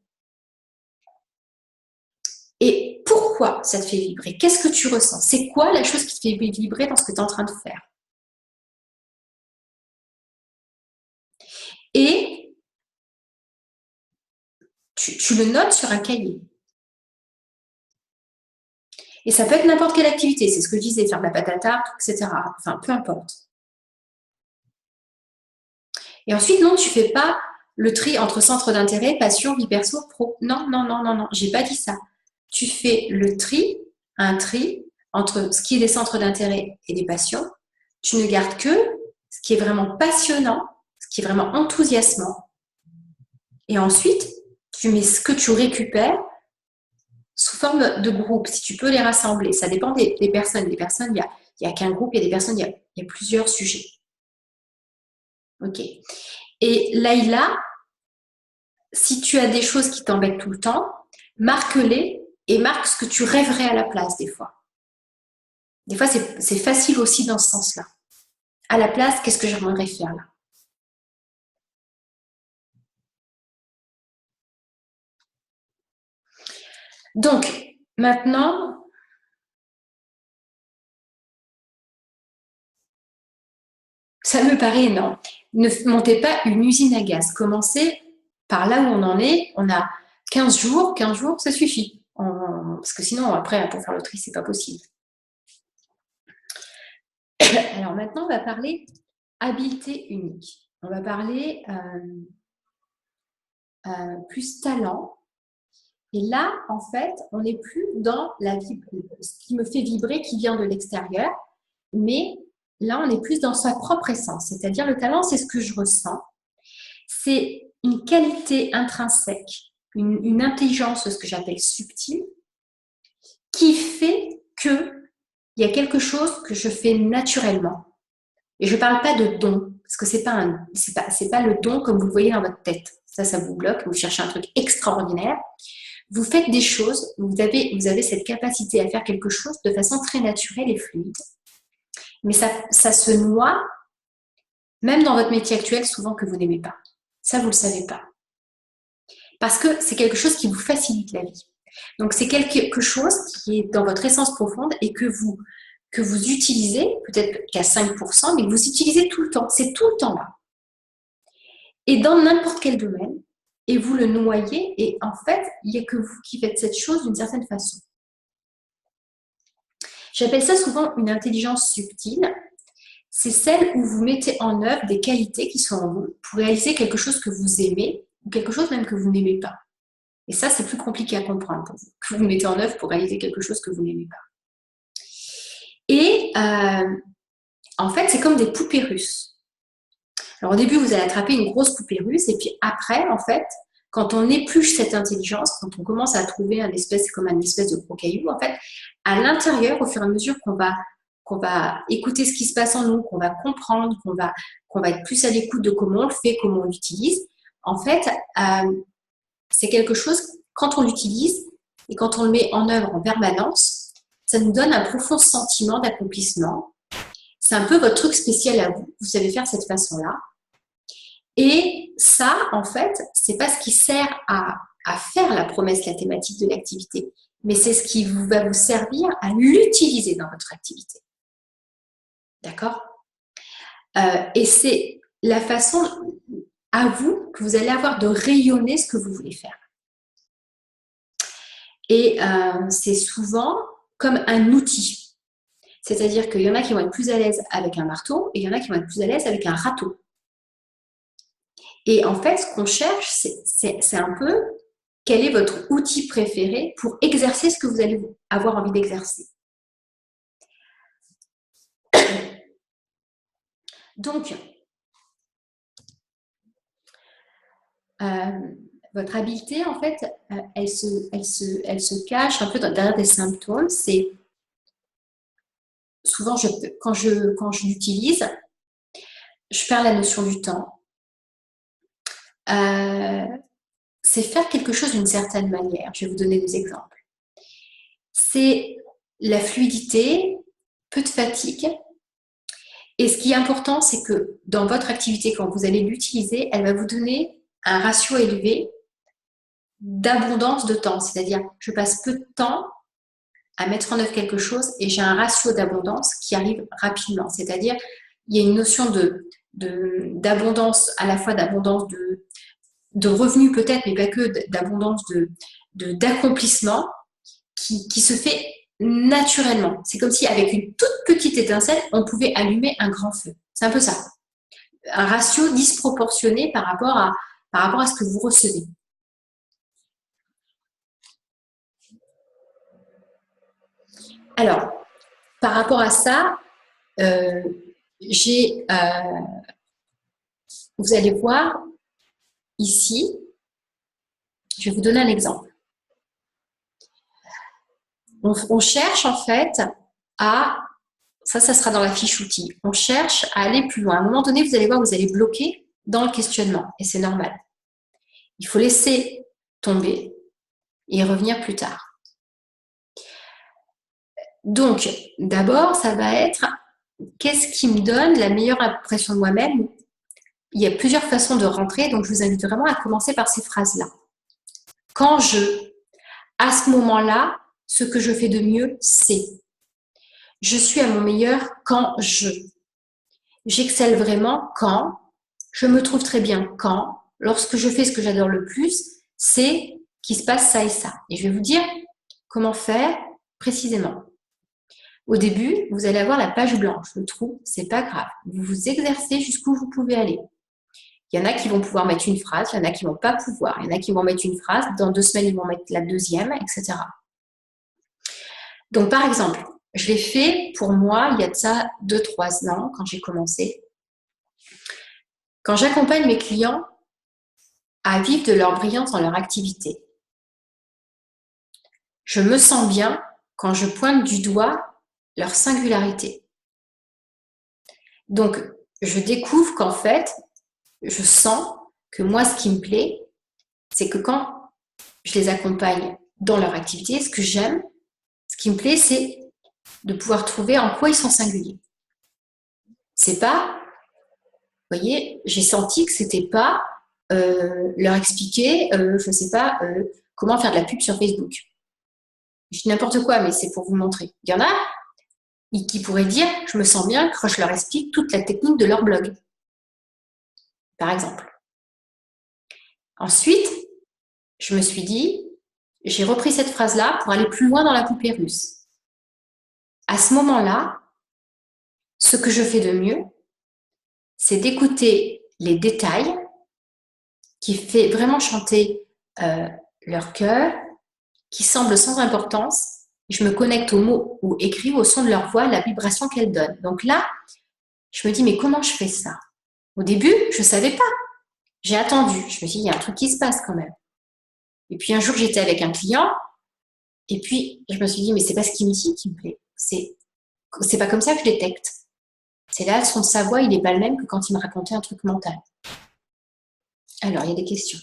Et pourquoi ça te fait vibrer? Qu'est-ce que tu ressens? C'est quoi la chose qui te fait vibrer dans ce que tu es en train de faire? Et tu le notes sur un cahier. Et ça peut être n'importe quelle activité. C'est ce que je disais, faire de la pâte à tarte, etc. Enfin, peu importe. Et ensuite, non, tu ne fais pas le tri entre centre d'intérêt, passion, vie perso, pro. Non, non, non, non, non. J'ai pas dit ça. Tu fais le tri, un tri entre ce qui est des centres d'intérêt et des passions. Tu ne gardes que ce qui est vraiment passionnant, ce qui est vraiment enthousiasmant. Et ensuite, tu mets ce que tu récupères sous forme de groupe, si tu peux les rassembler. Ça dépend des personnes. Des personnes, il y a qu'un groupe, il y a des personnes, il y a plusieurs sujets. Ok. Et Laïla, si tu as des choses qui t'embêtent tout le temps, marque-les et marque ce que tu rêverais à la place des fois. Des fois, c'est facile aussi dans ce sens-là. À la place, qu'est-ce que j'aimerais faire là? Donc, maintenant, ça me paraît énorme. Ne montez pas une usine à gaz. Commencez par là où on en est. On a 15 jours, ça suffit. Parce que sinon, après, pour faire le tri, c'est pas possible. Alors maintenant, on va parler habileté unique. On va parler plus talent. Et là, en fait, on n'est plus dans ce qui me fait vibrer, qui vient de l'extérieur, mais là, on est plus dans sa propre essence. C'est-à-dire, le talent, c'est ce que je ressens. C'est une qualité intrinsèque, une intelligence, ce que j'appelle subtile, qui fait qu'il y a quelque chose que je fais naturellement. Et je ne parle pas de don, parce que c'est pas le don comme vous le voyez dans votre tête. Ça vous bloque, vous cherchez un truc extraordinaire. Vous faites des choses, vous avez cette capacité à faire quelque chose de façon très naturelle et fluide. Mais ça se noie, même dans votre métier actuel, souvent que vous n'aimez pas. Ça, vous ne le savez pas. Parce que c'est quelque chose qui vous facilite la vie. Donc, c'est quelque chose qui est dans votre essence profonde et que vous utilisez, peut-être qu'à 5%, mais que vous utilisez tout le temps. C'est tout le temps là. Et dans n'importe quel domaine, et vous le noyez, et en fait, il n'y a que vous qui faites cette chose d'une certaine façon. J'appelle ça souvent une intelligence subtile. C'est celle où vous mettez en œuvre des qualités qui sont en vous pour réaliser quelque chose que vous aimez ou quelque chose même que vous n'aimez pas. Et ça, c'est plus compliqué à comprendre pour vous, que vous mettez en œuvre pour réaliser quelque chose que vous n'aimez pas. Et en fait, c'est comme des poupées russes. Alors au début, vous allez attraper une grosse poupée russe et puis après, en fait, quand on épluche cette intelligence, quand on commence à trouver un espèce de gros caillou, en fait, à l'intérieur, au fur et à mesure qu'on va écouter ce qui se passe en nous, qu'on va comprendre, qu'on va être plus à l'écoute de comment on le fait, comment on l'utilise, en fait, c'est quelque chose, quand on l'utilise et quand on le met en œuvre en permanence, ça nous donne un profond sentiment d'accomplissement. C'est un peu votre truc spécial à vous. Vous savez faire de cette façon-là. Et ça, en fait, c'est pas ce qui sert à faire la promesse, la thématique de l'activité, mais c'est ce qui va vous servir à l'utiliser dans votre activité. D'accord ? Et c'est la façon à vous que vous allez avoir de rayonner ce que vous voulez faire. Et c'est souvent comme un outil. C'est-à-dire qu'il y en a qui vont être plus à l'aise avec un marteau et il y en a qui vont être plus à l'aise avec un râteau. Et en fait, ce qu'on cherche, c'est un peu quel est votre outil préféré pour exercer ce que vous allez avoir envie d'exercer. Donc, votre habileté, en fait, elle se cache un peu derrière des symptômes. C'est souvent, quand je l'utilise, je perds la notion du temps. C'est faire quelque chose d'une certaine manière. Je vais vous donner des exemples. C'est la fluidité, peu de fatigue. Et ce qui est important, c'est que dans votre activité, quand vous allez l'utiliser, elle va vous donner un ratio élevé d'abondance de temps. C'est-à-dire, je passe peu de temps à mettre en œuvre quelque chose et j'ai un ratio d'abondance qui arrive rapidement. C'est-à-dire, il y a une notion d'abondance, à la fois d'abondance de revenus peut-être, mais pas que, d'abondance d'accomplissement qui se fait naturellement. C'est comme si avec une toute petite étincelle, on pouvait allumer un grand feu. C'est un peu ça. Un ratio disproportionné par rapport à ce que vous recevez. Alors, par rapport à ça, euh, vous allez voir ici, je vais vous donner un exemple. On cherche en fait ça sera dans la fiche outil, on cherche à aller plus loin. À un moment donné, vous allez voir, vous allez bloquer dans le questionnement et c'est normal. Il faut laisser tomber et revenir plus tard. Donc, d'abord, ça va être qu'est-ce qui me donne la meilleure impression de moi-même? Il y a plusieurs façons de rentrer, donc je vous invite vraiment à commencer par ces phrases-là. Quand à ce moment-là, ce que je fais de mieux, c'est. Je suis à mon meilleur quand j'excelle vraiment quand. Je me trouve très bien quand. Lorsque je fais ce que j'adore le plus, c'est qu'il se passe ça et ça. Et je vais vous dire comment faire précisément. Au début, vous allez avoir la page blanche. Le trou, c'est pas grave. Vous vous exercez jusqu'où vous pouvez aller. Il y en a qui vont pouvoir mettre une phrase, il y en a qui vont pas pouvoir. Il y en a qui vont mettre une phrase, dans 2 semaines, ils vont mettre la deuxième, etc. Donc, par exemple, je l'ai fait pour moi, il y a de ça 2-3 ans, quand j'ai commencé. Quand j'accompagne mes clients à vivre de leur brillance dans leur activité, je me sens bien quand je pointe du doigt leur singularité. Donc, je découvre qu'en fait, je sens que moi, ce qui me plaît, c'est que quand je les accompagne dans leur activité, ce que j'aime, ce qui me plaît, c'est de pouvoir trouver en quoi ils sont singuliers. C'est pas, vous voyez, j'ai senti que c'était pas leur expliquer, je sais pas, comment faire de la pub sur Facebook. Je dis n'importe quoi, mais c'est pour vous montrer. Il y en a qui pourraient dire, je me sens bien quand je leur explique toute la technique de leur blog, par exemple. Ensuite, je me suis dit, j'ai repris cette phrase-là pour aller plus loin dans la poupée russe. À ce moment-là, ce que je fais de mieux, c'est d'écouter les détails qui fait vraiment chanter leur cœur, qui semblent sans importance. Je me connecte aux mots ou écris au son de leur voix, la vibration qu'elles donnent. Donc là, je me dis, mais comment je fais ça? Au début, je ne savais pas. J'ai attendu. Je me suis dit, il y a un truc qui se passe quand même. Et puis un jour, j'étais avec un client, et puis je me suis dit, mais c'est pas ce qu'il me dit qui me plaît. C'est pas comme ça que je détecte. C'est là, son sa voix, il n'est pas le même que quand il me racontait un truc mental. Alors, il y a des questions.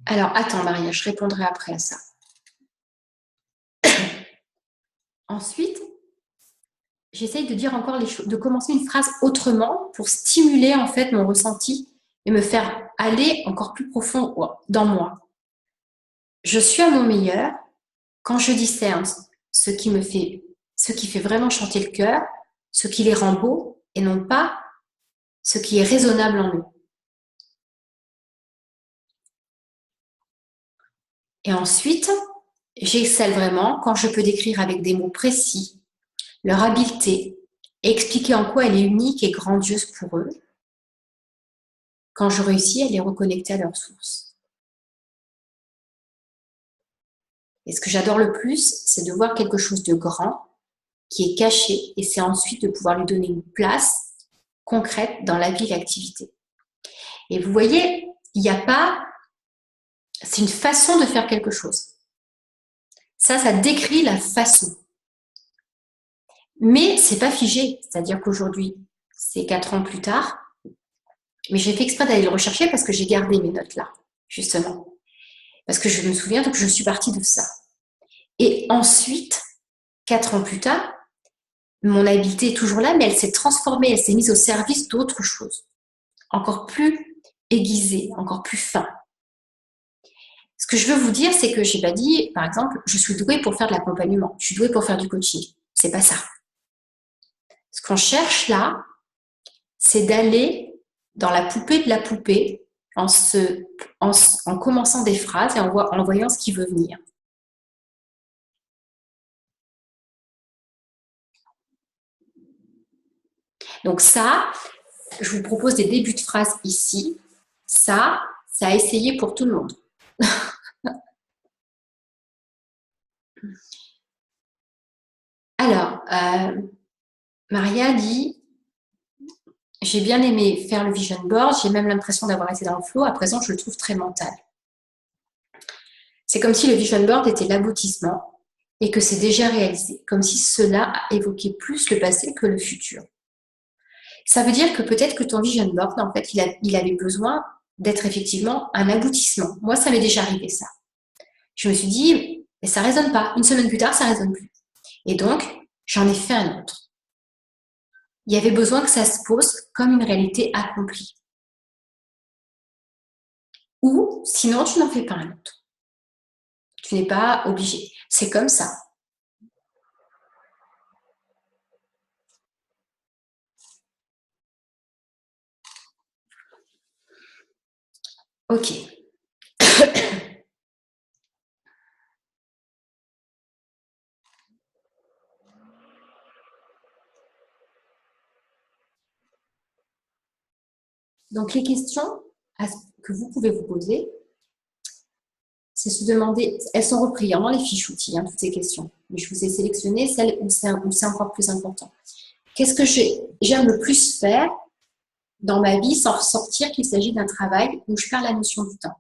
Alors, attends, Maria, je répondrai après à ça. Ensuite, j'essaye de dire encore les choses, de commencer une phrase autrement pour stimuler en fait mon ressenti et me faire aller encore plus profond dans moi. Je suis à mon meilleur quand je discerne ce qui fait vraiment chanter le cœur, ce qui les rend beaux et non pas ce qui est raisonnable en eux. Et ensuite, j'excelle vraiment quand je peux décrire avec des mots précis leur habileté et expliquer en quoi elle est unique et grandiose pour eux, quand je réussis à les reconnecter à leur source. Et ce que j'adore le plus, c'est de voir quelque chose de grand qui est caché et c'est ensuite de pouvoir lui donner une place concrète dans la vie et l'activité. Et vous voyez, il n'y a pas... C'est une façon de faire quelque chose. Ça décrit la façon. Mais c'est pas figé. C'est-à-dire qu'aujourd'hui, c'est 4 ans plus tard, mais j'ai fait exprès d'aller le rechercher parce que j'ai gardé mes notes là, justement. Parce que je me souviens, donc je suis partie de ça. Et ensuite, 4 ans plus tard, mon habileté est toujours là, mais elle s'est transformée, elle s'est mise au service d'autre chose. Encore plus aiguisée, encore plus fin. Ce que je veux vous dire, c'est que j'ai pas dit, par exemple, je suis douée pour faire de l'accompagnement, je suis douée pour faire du coaching. C'est pas ça. Ce qu'on cherche là, c'est d'aller dans la poupée de la poupée en commençant des phrases et en voyant ce qui veut venir. Donc ça, je vous propose des débuts de phrases ici. Ça a essayé pour tout le monde. Alors, Maria dit, j'ai bien aimé faire le vision board, j'ai même l'impression d'avoir été dans le flow, à présent je le trouve très mental. C'est comme si le vision board était l'aboutissement et que c'est déjà réalisé, comme si cela évoquait plus le passé que le futur. Ça veut dire que peut-être que ton vision board, en fait, il avait besoin d'être effectivement un aboutissement. Moi, ça m'est déjà arrivé ça. Je me suis dit, mais ça ne résonne pas. Une semaine plus tard, ça ne résonne plus. Et donc, j'en ai fait un autre. Il y avait besoin que ça se pose comme une réalité accomplie. Ou sinon, tu n'en fais pas un autre. Tu n'es pas obligé. C'est comme ça. Ok. Donc, les questions que vous pouvez vous poser, c'est se demander, elles sont reprises dans les fiches outils, toutes ces questions. Mais je vous ai sélectionné celles où c'est encore plus important. Qu'est-ce que j'aime le plus faire dans ma vie sans ressortir qu'il s'agit d'un travail où je perds la notion du temps?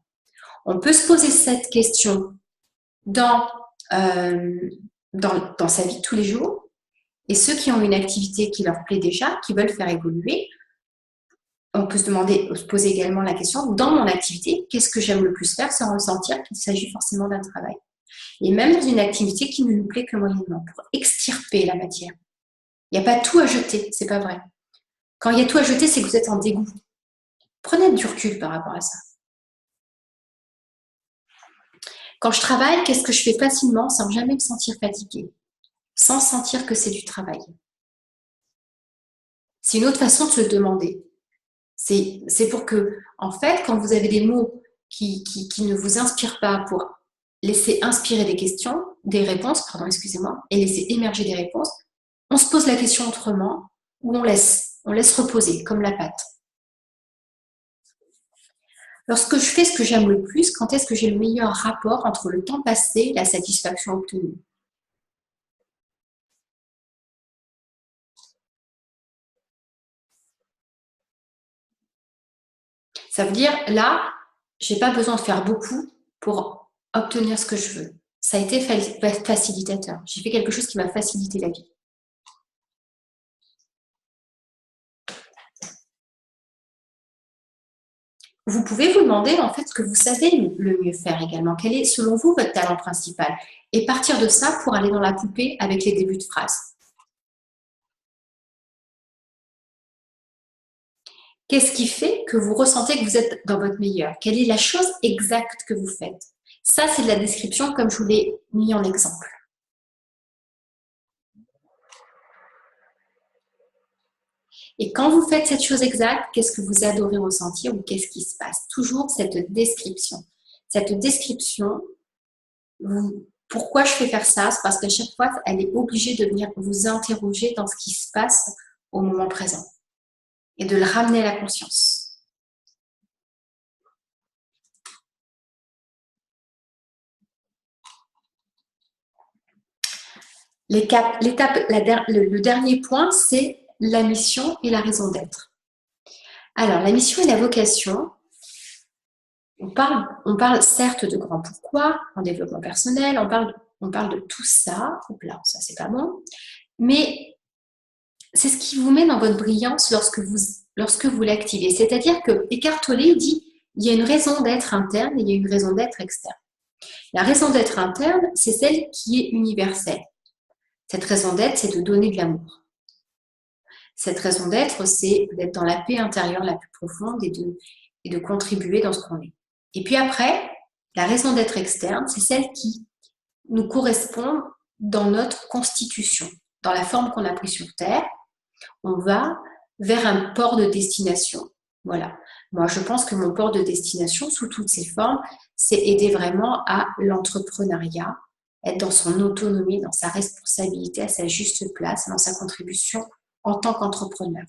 On peut se poser cette question dans sa vie de tous les jours. Et ceux qui ont une activité qui leur plaît déjà, qui veulent faire évoluer, on peut se poser également la question, dans mon activité, qu'est-ce que j'aime le plus faire sans ressentir qu'il s'agit forcément d'un travail? Et même dans une activité qui ne nous plaît que moyennement, pour extirper la matière. Il n'y a pas tout à jeter, c'est pas vrai. Quand il y a tout à jeter, c'est que vous êtes en dégoût. Prenez du recul par rapport à ça. Quand je travaille, qu'est-ce que je fais facilement sans jamais me sentir fatiguée, sans sentir que c'est du travail? C'est une autre façon de se demander. C'est pour que, en fait, quand vous avez des mots qui ne vous inspirent pas, pour laisser inspirer des réponses, excusez-moi, et laisser émerger des réponses, on se pose la question autrement, ou on laisse reposer, comme la pâte. Lorsque je fais ce que j'aime le plus, quand est-ce que j'ai le meilleur rapport entre le temps passé et la satisfaction obtenue? Ça veut dire, là, je n'ai pas besoin de faire beaucoup pour obtenir ce que je veux. Ça a été facilitateur. J'ai fait quelque chose qui m'a facilité la vie. Vous pouvez vous demander en fait ce que vous savez le mieux faire également. Quel est selon vous votre talent principal? Et partir de ça pour aller dans la poupée avec les débuts de phrases. Qu'est-ce qui fait que vous ressentez que vous êtes dans votre meilleur? Quelle est la chose exacte que vous faites? Ça, c'est de la description comme je vous l'ai mis en exemple. Et quand vous faites cette chose exacte, qu'est-ce que vous adorez ressentir ou qu'est-ce qui se passe? Toujours cette description. Cette description, pourquoi je fais faire ça? C'est parce qu'à chaque fois, elle est obligée de venir vous interroger dans ce qui se passe au moment présent et de le ramener à la conscience. Le dernier point, c'est la mission et la raison d'être. Alors, la mission et la vocation, on parle certes de grand pourquoi, en développement personnel, on parle de tout ça. Oups là, ça c'est pas bon. Mais c'est ce qui vous met dans votre brillance lorsque vous l'activez. C'est-à-dire que Eckhart Tolle dit, il y a une raison d'être interne et il y a une raison d'être externe. La raison d'être interne, c'est celle qui est universelle. Cette raison d'être, c'est de donner de l'amour. Cette raison d'être, c'est d'être dans la paix intérieure la plus profonde et de contribuer dans ce qu'on est. Et puis après, la raison d'être externe, c'est celle qui nous correspond dans notre constitution, dans la forme qu'on a prise sur Terre. On va vers un port de destination. Voilà. Moi, je pense que mon port de destination, sous toutes ses formes, c'est aider vraiment à l'entrepreneuriat, être dans son autonomie, dans sa responsabilité, à sa juste place, dans sa contribution en tant qu'entrepreneur.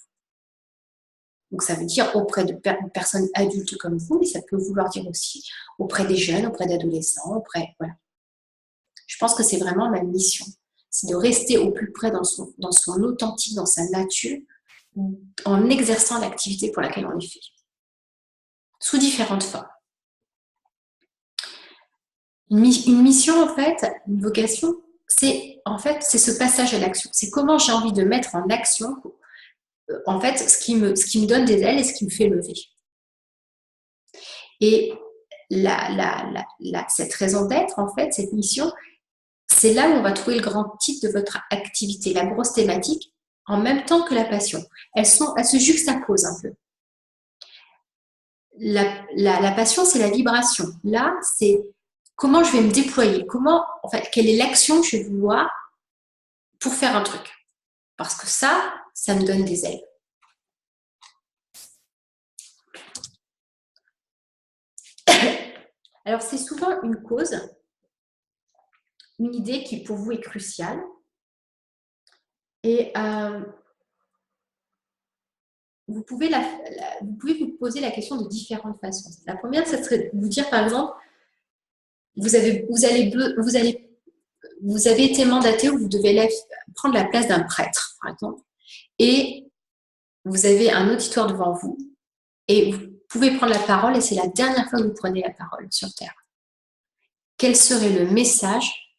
Donc, ça veut dire auprès de personnes adultes comme vous, mais ça peut vouloir dire aussi auprès des jeunes, auprès d'adolescents, voilà. Je pense que c'est vraiment ma mission. C'est de rester au plus près dans son authentique, dans sa nature, en exerçant l'activité pour laquelle on est fait. Sous différentes formes. Une mission, en fait, une vocation, c'est ce passage à l'action. C'est comment j'ai envie de mettre en action, en fait, ce qui me donne des ailes et ce qui me fait lever. Et cette raison d'être, en fait, cette mission, c'est là où on va trouver le grand titre de votre activité, la grosse thématique, en même temps que la passion. Elles se juxtaposent un peu. La passion, c'est la vibration. Là, c'est comment je vais me déployer, quelle est l'action que je vais vouloir pour faire un truc. Parce que ça me donne des ailes. Alors, c'est souvent une cause, une idée qui pour vous est cruciale. Et vous pouvez vous poser la question de différentes façons. La première, ça serait de vous dire, par exemple, vous avez été mandaté ou vous devez prendre la place d'un prêtre, par exemple, et vous avez un auditoire devant vous, et vous pouvez prendre la parole, et c'est la dernière fois que vous prenez la parole sur Terre. Quel serait le message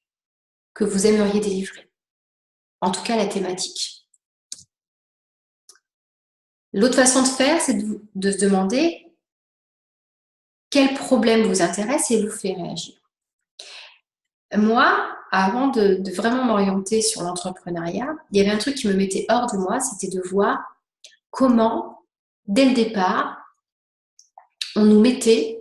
que vous aimeriez délivrer? En tout cas, la thématique. L'autre façon de faire, c'est de se demander quel problème vous intéresse et vous fait réagir. Moi, avant de vraiment m'orienter sur l'entrepreneuriat, il y avait un truc qui me mettait hors de moi, c'était de voir comment, dès le départ, on nous mettait...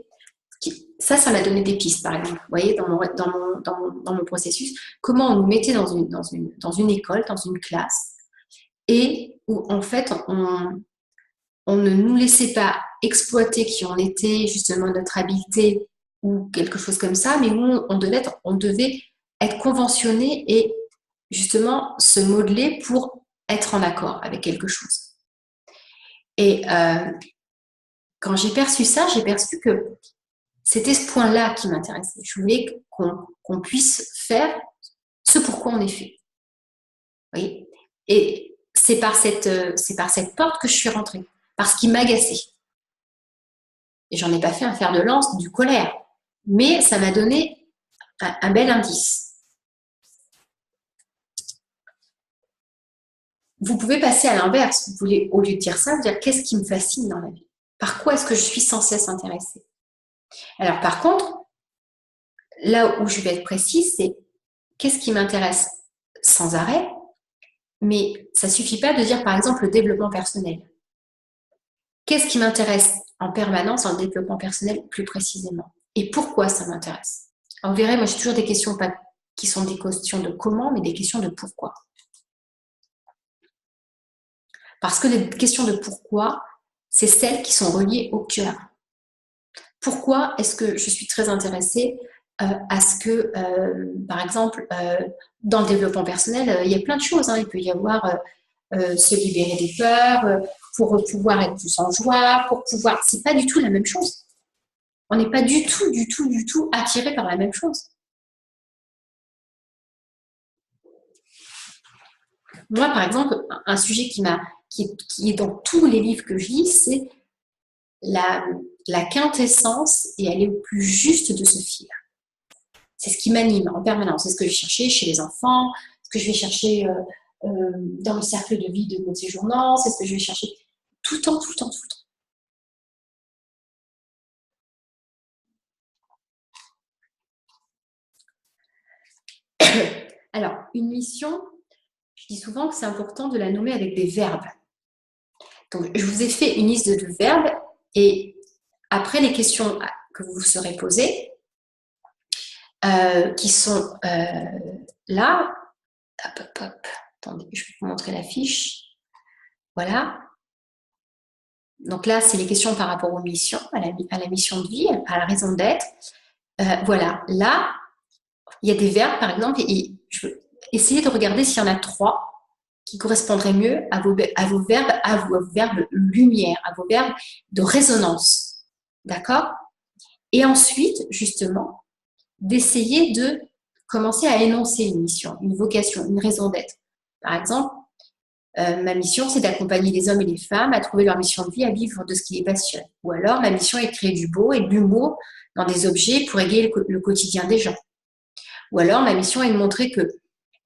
Ça m'a donné des pistes, par exemple. Vous voyez, dans mon processus, comment on nous mettait dans une école, dans une classe, et où, en fait, on ne nous laissait pas exploiter qui on était, justement, notre habileté ou quelque chose comme ça, mais où on devait être conventionné et justement se modeler pour être en accord avec quelque chose. Et quand j'ai perçu ça, j'ai perçu que c'était ce point-là qui m'intéressait. Je voulais qu'on puisse faire ce pourquoi on est fait. Vous voyez ? Et c'est par cette porte que je suis rentrée, parce qu'il m'agaçait. Et j'en ai pas fait un fer de lance du colère, mais ça m'a donné un bel indice. Vous pouvez passer à l'inverse. Vous voulez, au lieu de dire ça, vous dire qu'est-ce qui me fascine dans la vie? Par quoi est-ce que je suis sans cesse intéressée? Alors, par contre, là où je vais être précise, c'est qu'est-ce qui m'intéresse sans arrêt, mais ça ne suffit pas de dire, par exemple, le développement personnel. Qu'est-ce qui m'intéresse en permanence en développement personnel plus précisément? Et pourquoi ça m'intéresse? Vous verrez, moi, j'ai toujours des questions qui sont des questions de comment, mais des questions de pourquoi. Parce que les questions de pourquoi, c'est celles qui sont reliées au cœur. Pourquoi est-ce que je suis très intéressée à ce que, par exemple, dans le développement personnel, il y a plein de choses. Il peut y avoir se libérer des peurs, pour pouvoir être plus en joie, pour pouvoir... C'est pas du tout la même chose. On n'est pas du tout attiré par la même chose. Moi, par exemple, un sujet qui est dans tous les livres que je lis, c'est la quintessence et aller au plus juste de ce fil. C'est ce qui m'anime en permanence. C'est ce que je vais chercher chez les enfants, ce que je vais chercher dans le cercle de vie de mon séjournant, c'est ce que je vais chercher tout le temps. Alors, une mission, je dis souvent que c'est important de la nommer avec des verbes. Donc, je vous ai fait une liste de verbes et après les questions que vous vous serez posées, qui sont là. Hop. Attendez, je vais vous montrer la fiche. Voilà. Donc là, c'est les questions par rapport aux missions, à la mission de vie, à la raison d'être. Voilà. Là, il y a des verbes, par exemple, et je vais essayer de regarder s'il y en a 3 qui correspondraient mieux à vos verbes, à vos verbes lumière, à vos verbes de résonance. D'accord? Et ensuite, justement, d'essayer de commencer à énoncer une mission, une vocation, une raison d'être. Par exemple, ma mission, c'est d'accompagner les hommes et les femmes à trouver leur mission de vie, à vivre de ce qui les passionne. Ou alors, ma mission est de créer du beau et de l'humour dans des objets pour égayer le quotidien des gens. Ou alors, ma mission est de montrer que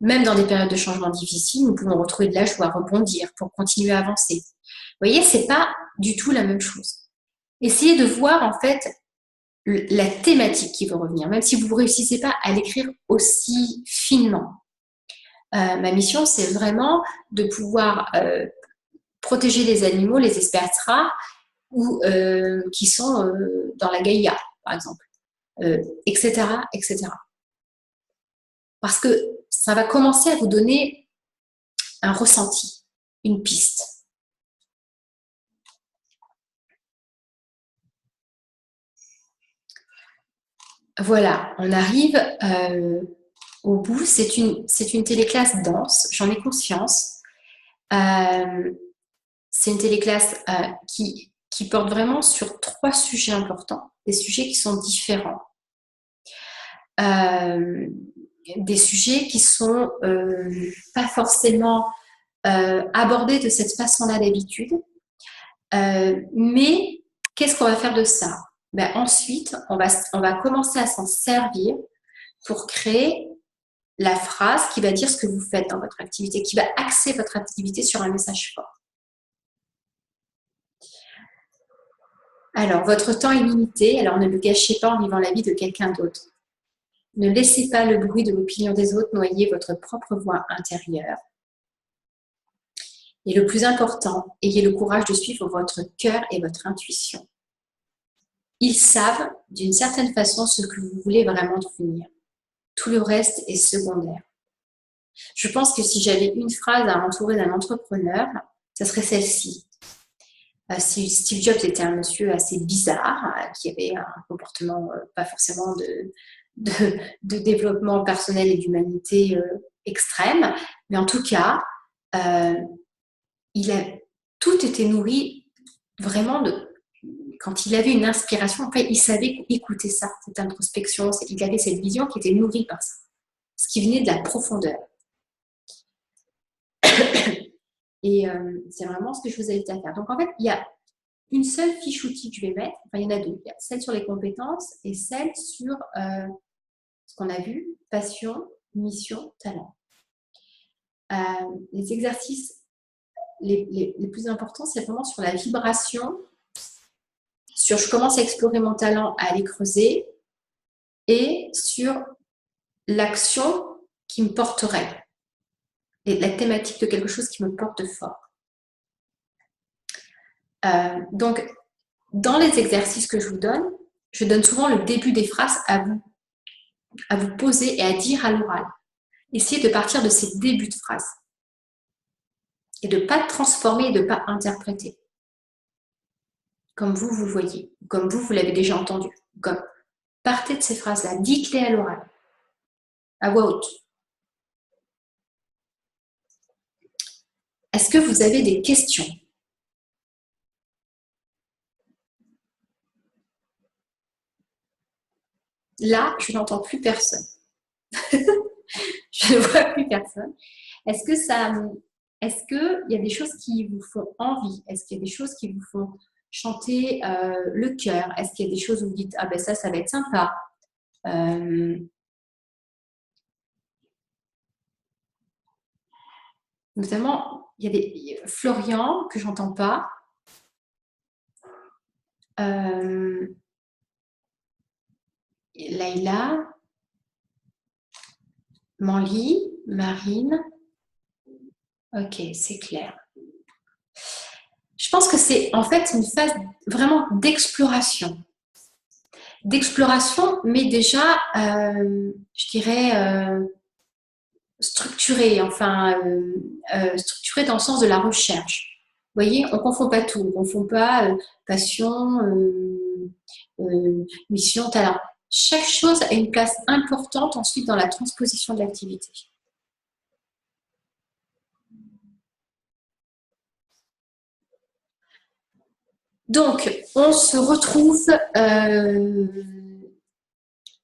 même dans des périodes de changement difficiles, nous pouvons retrouver de la joie, rebondir pour continuer à avancer. Vous voyez, c'est pas du tout la même chose. Essayez de voir en fait la thématique qui va revenir, même si vous ne réussissez pas à l'écrire aussi finement. Ma mission, c'est vraiment de pouvoir protéger les animaux, les espèces rares ou qui sont dans la Gaïa, par exemple, etc., etc. Parce que ça va commencer à vous donner un ressenti, une piste. Voilà, on arrive au bout. C'est une téléclasse dense, j'en ai conscience. C'est une téléclasse qui porte vraiment sur 3 sujets importants, des sujets qui sont différents. Des sujets qui sont pas forcément abordés de cette façon-là d'habitude. Mais qu'est-ce qu'on va faire de ça? Ben, ensuite, on va commencer à s'en servir pour créer la phrase qui va dire ce que vous faites dans votre activité, qui va axer votre activité sur un message fort. Alors, votre temps est limité, alors ne le gâchez pas en vivant la vie de quelqu'un d'autre. Ne laissez pas le bruit de l'opinion des autres noyer votre propre voix intérieure. Et le plus important, ayez le courage de suivre votre cœur et votre intuition. Ils savent, d'une certaine façon, ce que vous voulez vraiment devenir. Tout le reste est secondaire. Je pense que si j'avais une phrase à entourer d'un entrepreneur, ce serait celle-ci. Steve Jobs était un monsieur assez bizarre, qui avait un comportement pas forcément de développement personnel et d'humanité extrême, mais en tout cas, tout était nourri vraiment quand il avait une inspiration, en fait, il savait écouter ça, cette introspection, il avait cette vision qui était nourrie par ça, ce qui venait de la profondeur. Et c'est vraiment ce que je vous invite à faire. Donc en fait, il y a une seule fiche outil que je vais mettre, enfin il y en a 2, il y a celle sur les compétences et celle sur ce qu'on a vu, passion, mission, talent. Les exercices les plus importants, c'est vraiment sur la vibration, sur je commence à explorer mon talent, à aller creuser, et sur l'action qui me porterait, et la thématique de quelque chose qui me porte fort. Donc, dans les exercices que je donne souvent le début des phrases à vous poser et à dire à l'oral. Essayez de partir de ces débuts de phrases et de ne pas transformer et de ne pas interpréter. Comme vous le voyez, comme vous l'avez déjà entendu. Comme partez de ces phrases-là, dites-les à l'oral, à voix haute. Est-ce que vous avez des questions? Là, je n'entends plus personne. Je ne vois plus personne. Est-ce qu'il y a des choses qui vous font envie? Est-ce qu'il y a des choses qui vous font chanter le cœur? Est-ce qu'il y a des choses où vous dites « Ah ben ça va être sympa ». Notamment, il y a Florian, que j'entends pas. Laïla, Manly, Marine. Ok, c'est clair. Je pense que c'est en fait une phase vraiment d'exploration. D'exploration, mais déjà, je dirais, structurée, structurée dans le sens de la recherche. Vous voyez, on ne confond pas tout. On ne confond pas passion, mission, talent. Chaque chose a une place importante ensuite dans la transposition de l'activité. Donc, on se retrouve,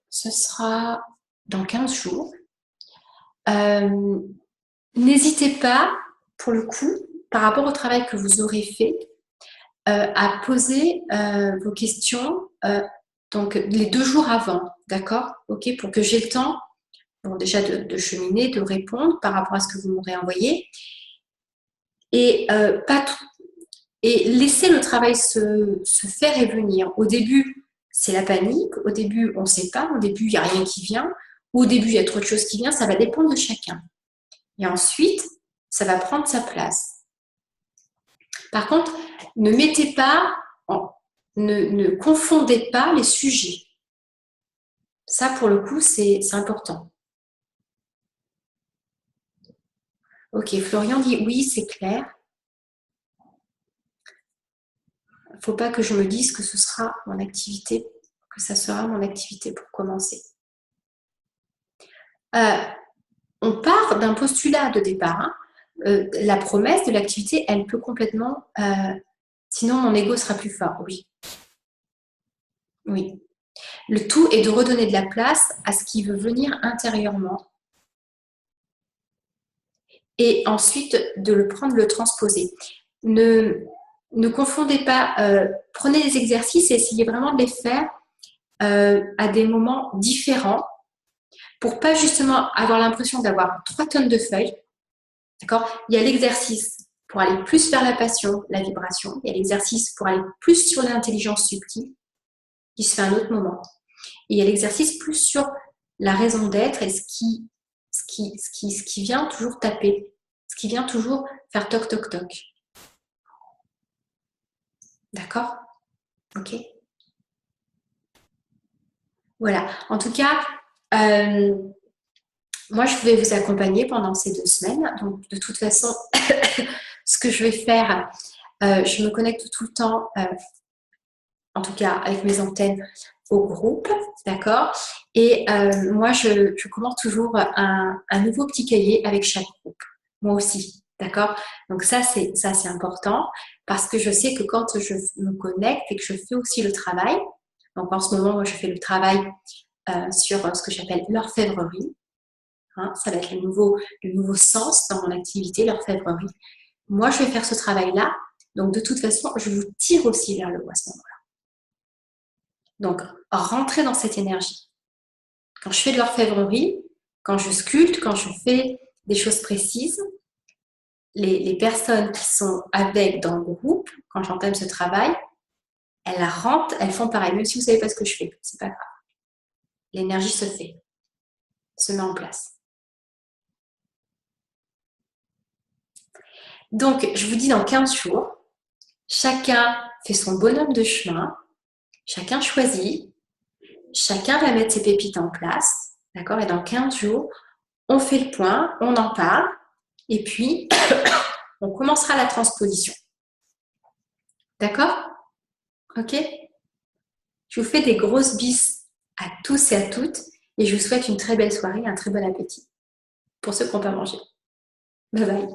ce sera dans 15 jours. N'hésitez pas, pour le coup, par rapport au travail que vous aurez fait, à poser vos questions donc les 2 jours avant, d'accord? Ok, pour que j'ai le temps, bon, déjà de cheminer, de répondre par rapport à ce que vous m'aurez envoyé. Et pas tout. Et laisser le travail se faire et venir. Au début, c'est la panique. Au début, on ne sait pas. Au début, il n'y a rien qui vient. Au début, il y a trop de choses qui viennent. Ça va dépendre de chacun. Et ensuite, ça va prendre sa place. Par contre, ne confondez pas les sujets. Ça, pour le coup, c'est important. Ok, Florian dit oui, c'est clair. Il ne faut pas que je me dise que ce sera mon activité, que ça sera mon activité pour commencer. On part d'un postulat de départ. Hein. La promesse de l'activité, elle peut complètement... sinon, mon ego sera plus fort, oui. Oui. Le tout est de redonner de la place à ce qui veut venir intérieurement. Et ensuite, de le prendre, de le transposer. Ne confondez pas, prenez des exercices et essayez vraiment de les faire à des moments différents pour pas justement avoir l'impression d'avoir 3 tonnes de feuilles. D'accord ? Il y a l'exercice pour aller plus vers la passion, la vibration. Il y a l'exercice pour aller plus sur l'intelligence subtile qui se fait à un autre moment. Et il y a l'exercice plus sur la raison d'être et ce qui vient toujours taper, ce qui vient toujours faire toc toc toc. D'accord ? Ok ? Voilà. En tout cas, moi, je vais vous accompagner pendant ces 2 semaines. Donc, de toute façon, ce que je vais faire, je me connecte tout le temps, en tout cas avec mes antennes, au groupe, d'accord ? Et moi, je commence toujours un nouveau petit cahier avec chaque groupe. Moi aussi, d'accord ? Donc ça, c'est important parce que je sais que quand je me connecte et que je fais aussi le travail, donc en ce moment, moi, je fais le travail sur ce que j'appelle l'orfèvrerie. Hein, ça va être le nouveau sens dans mon activité, l'orfèvrerie. Moi, je vais faire ce travail-là. Donc, de toute façon, je vous tire aussi vers le haut à ce moment-là. Donc, rentrez dans cette énergie. Quand je fais de l'orfèvrerie, quand je sculpte, quand je fais des choses précises, les personnes qui sont avec dans le groupe, quand j'entame ce travail, elles rentrent, elles font pareil. Même si vous ne savez pas ce que je fais, c'est pas grave. L'énergie se fait, se met en place. Donc, je vous dis dans 15 jours, chacun fait son bonhomme de chemin, chacun choisit, chacun va mettre ses pépites en place, d'accord ? Et dans 15 jours, on fait le point, on en parle, et puis on commencera la transposition. D'accord ? Ok ? Je vous fais des grosses bises à tous et à toutes, et je vous souhaite une très belle soirée et un très bon appétit pour ceux qui n'ont pas mangé. Bye bye.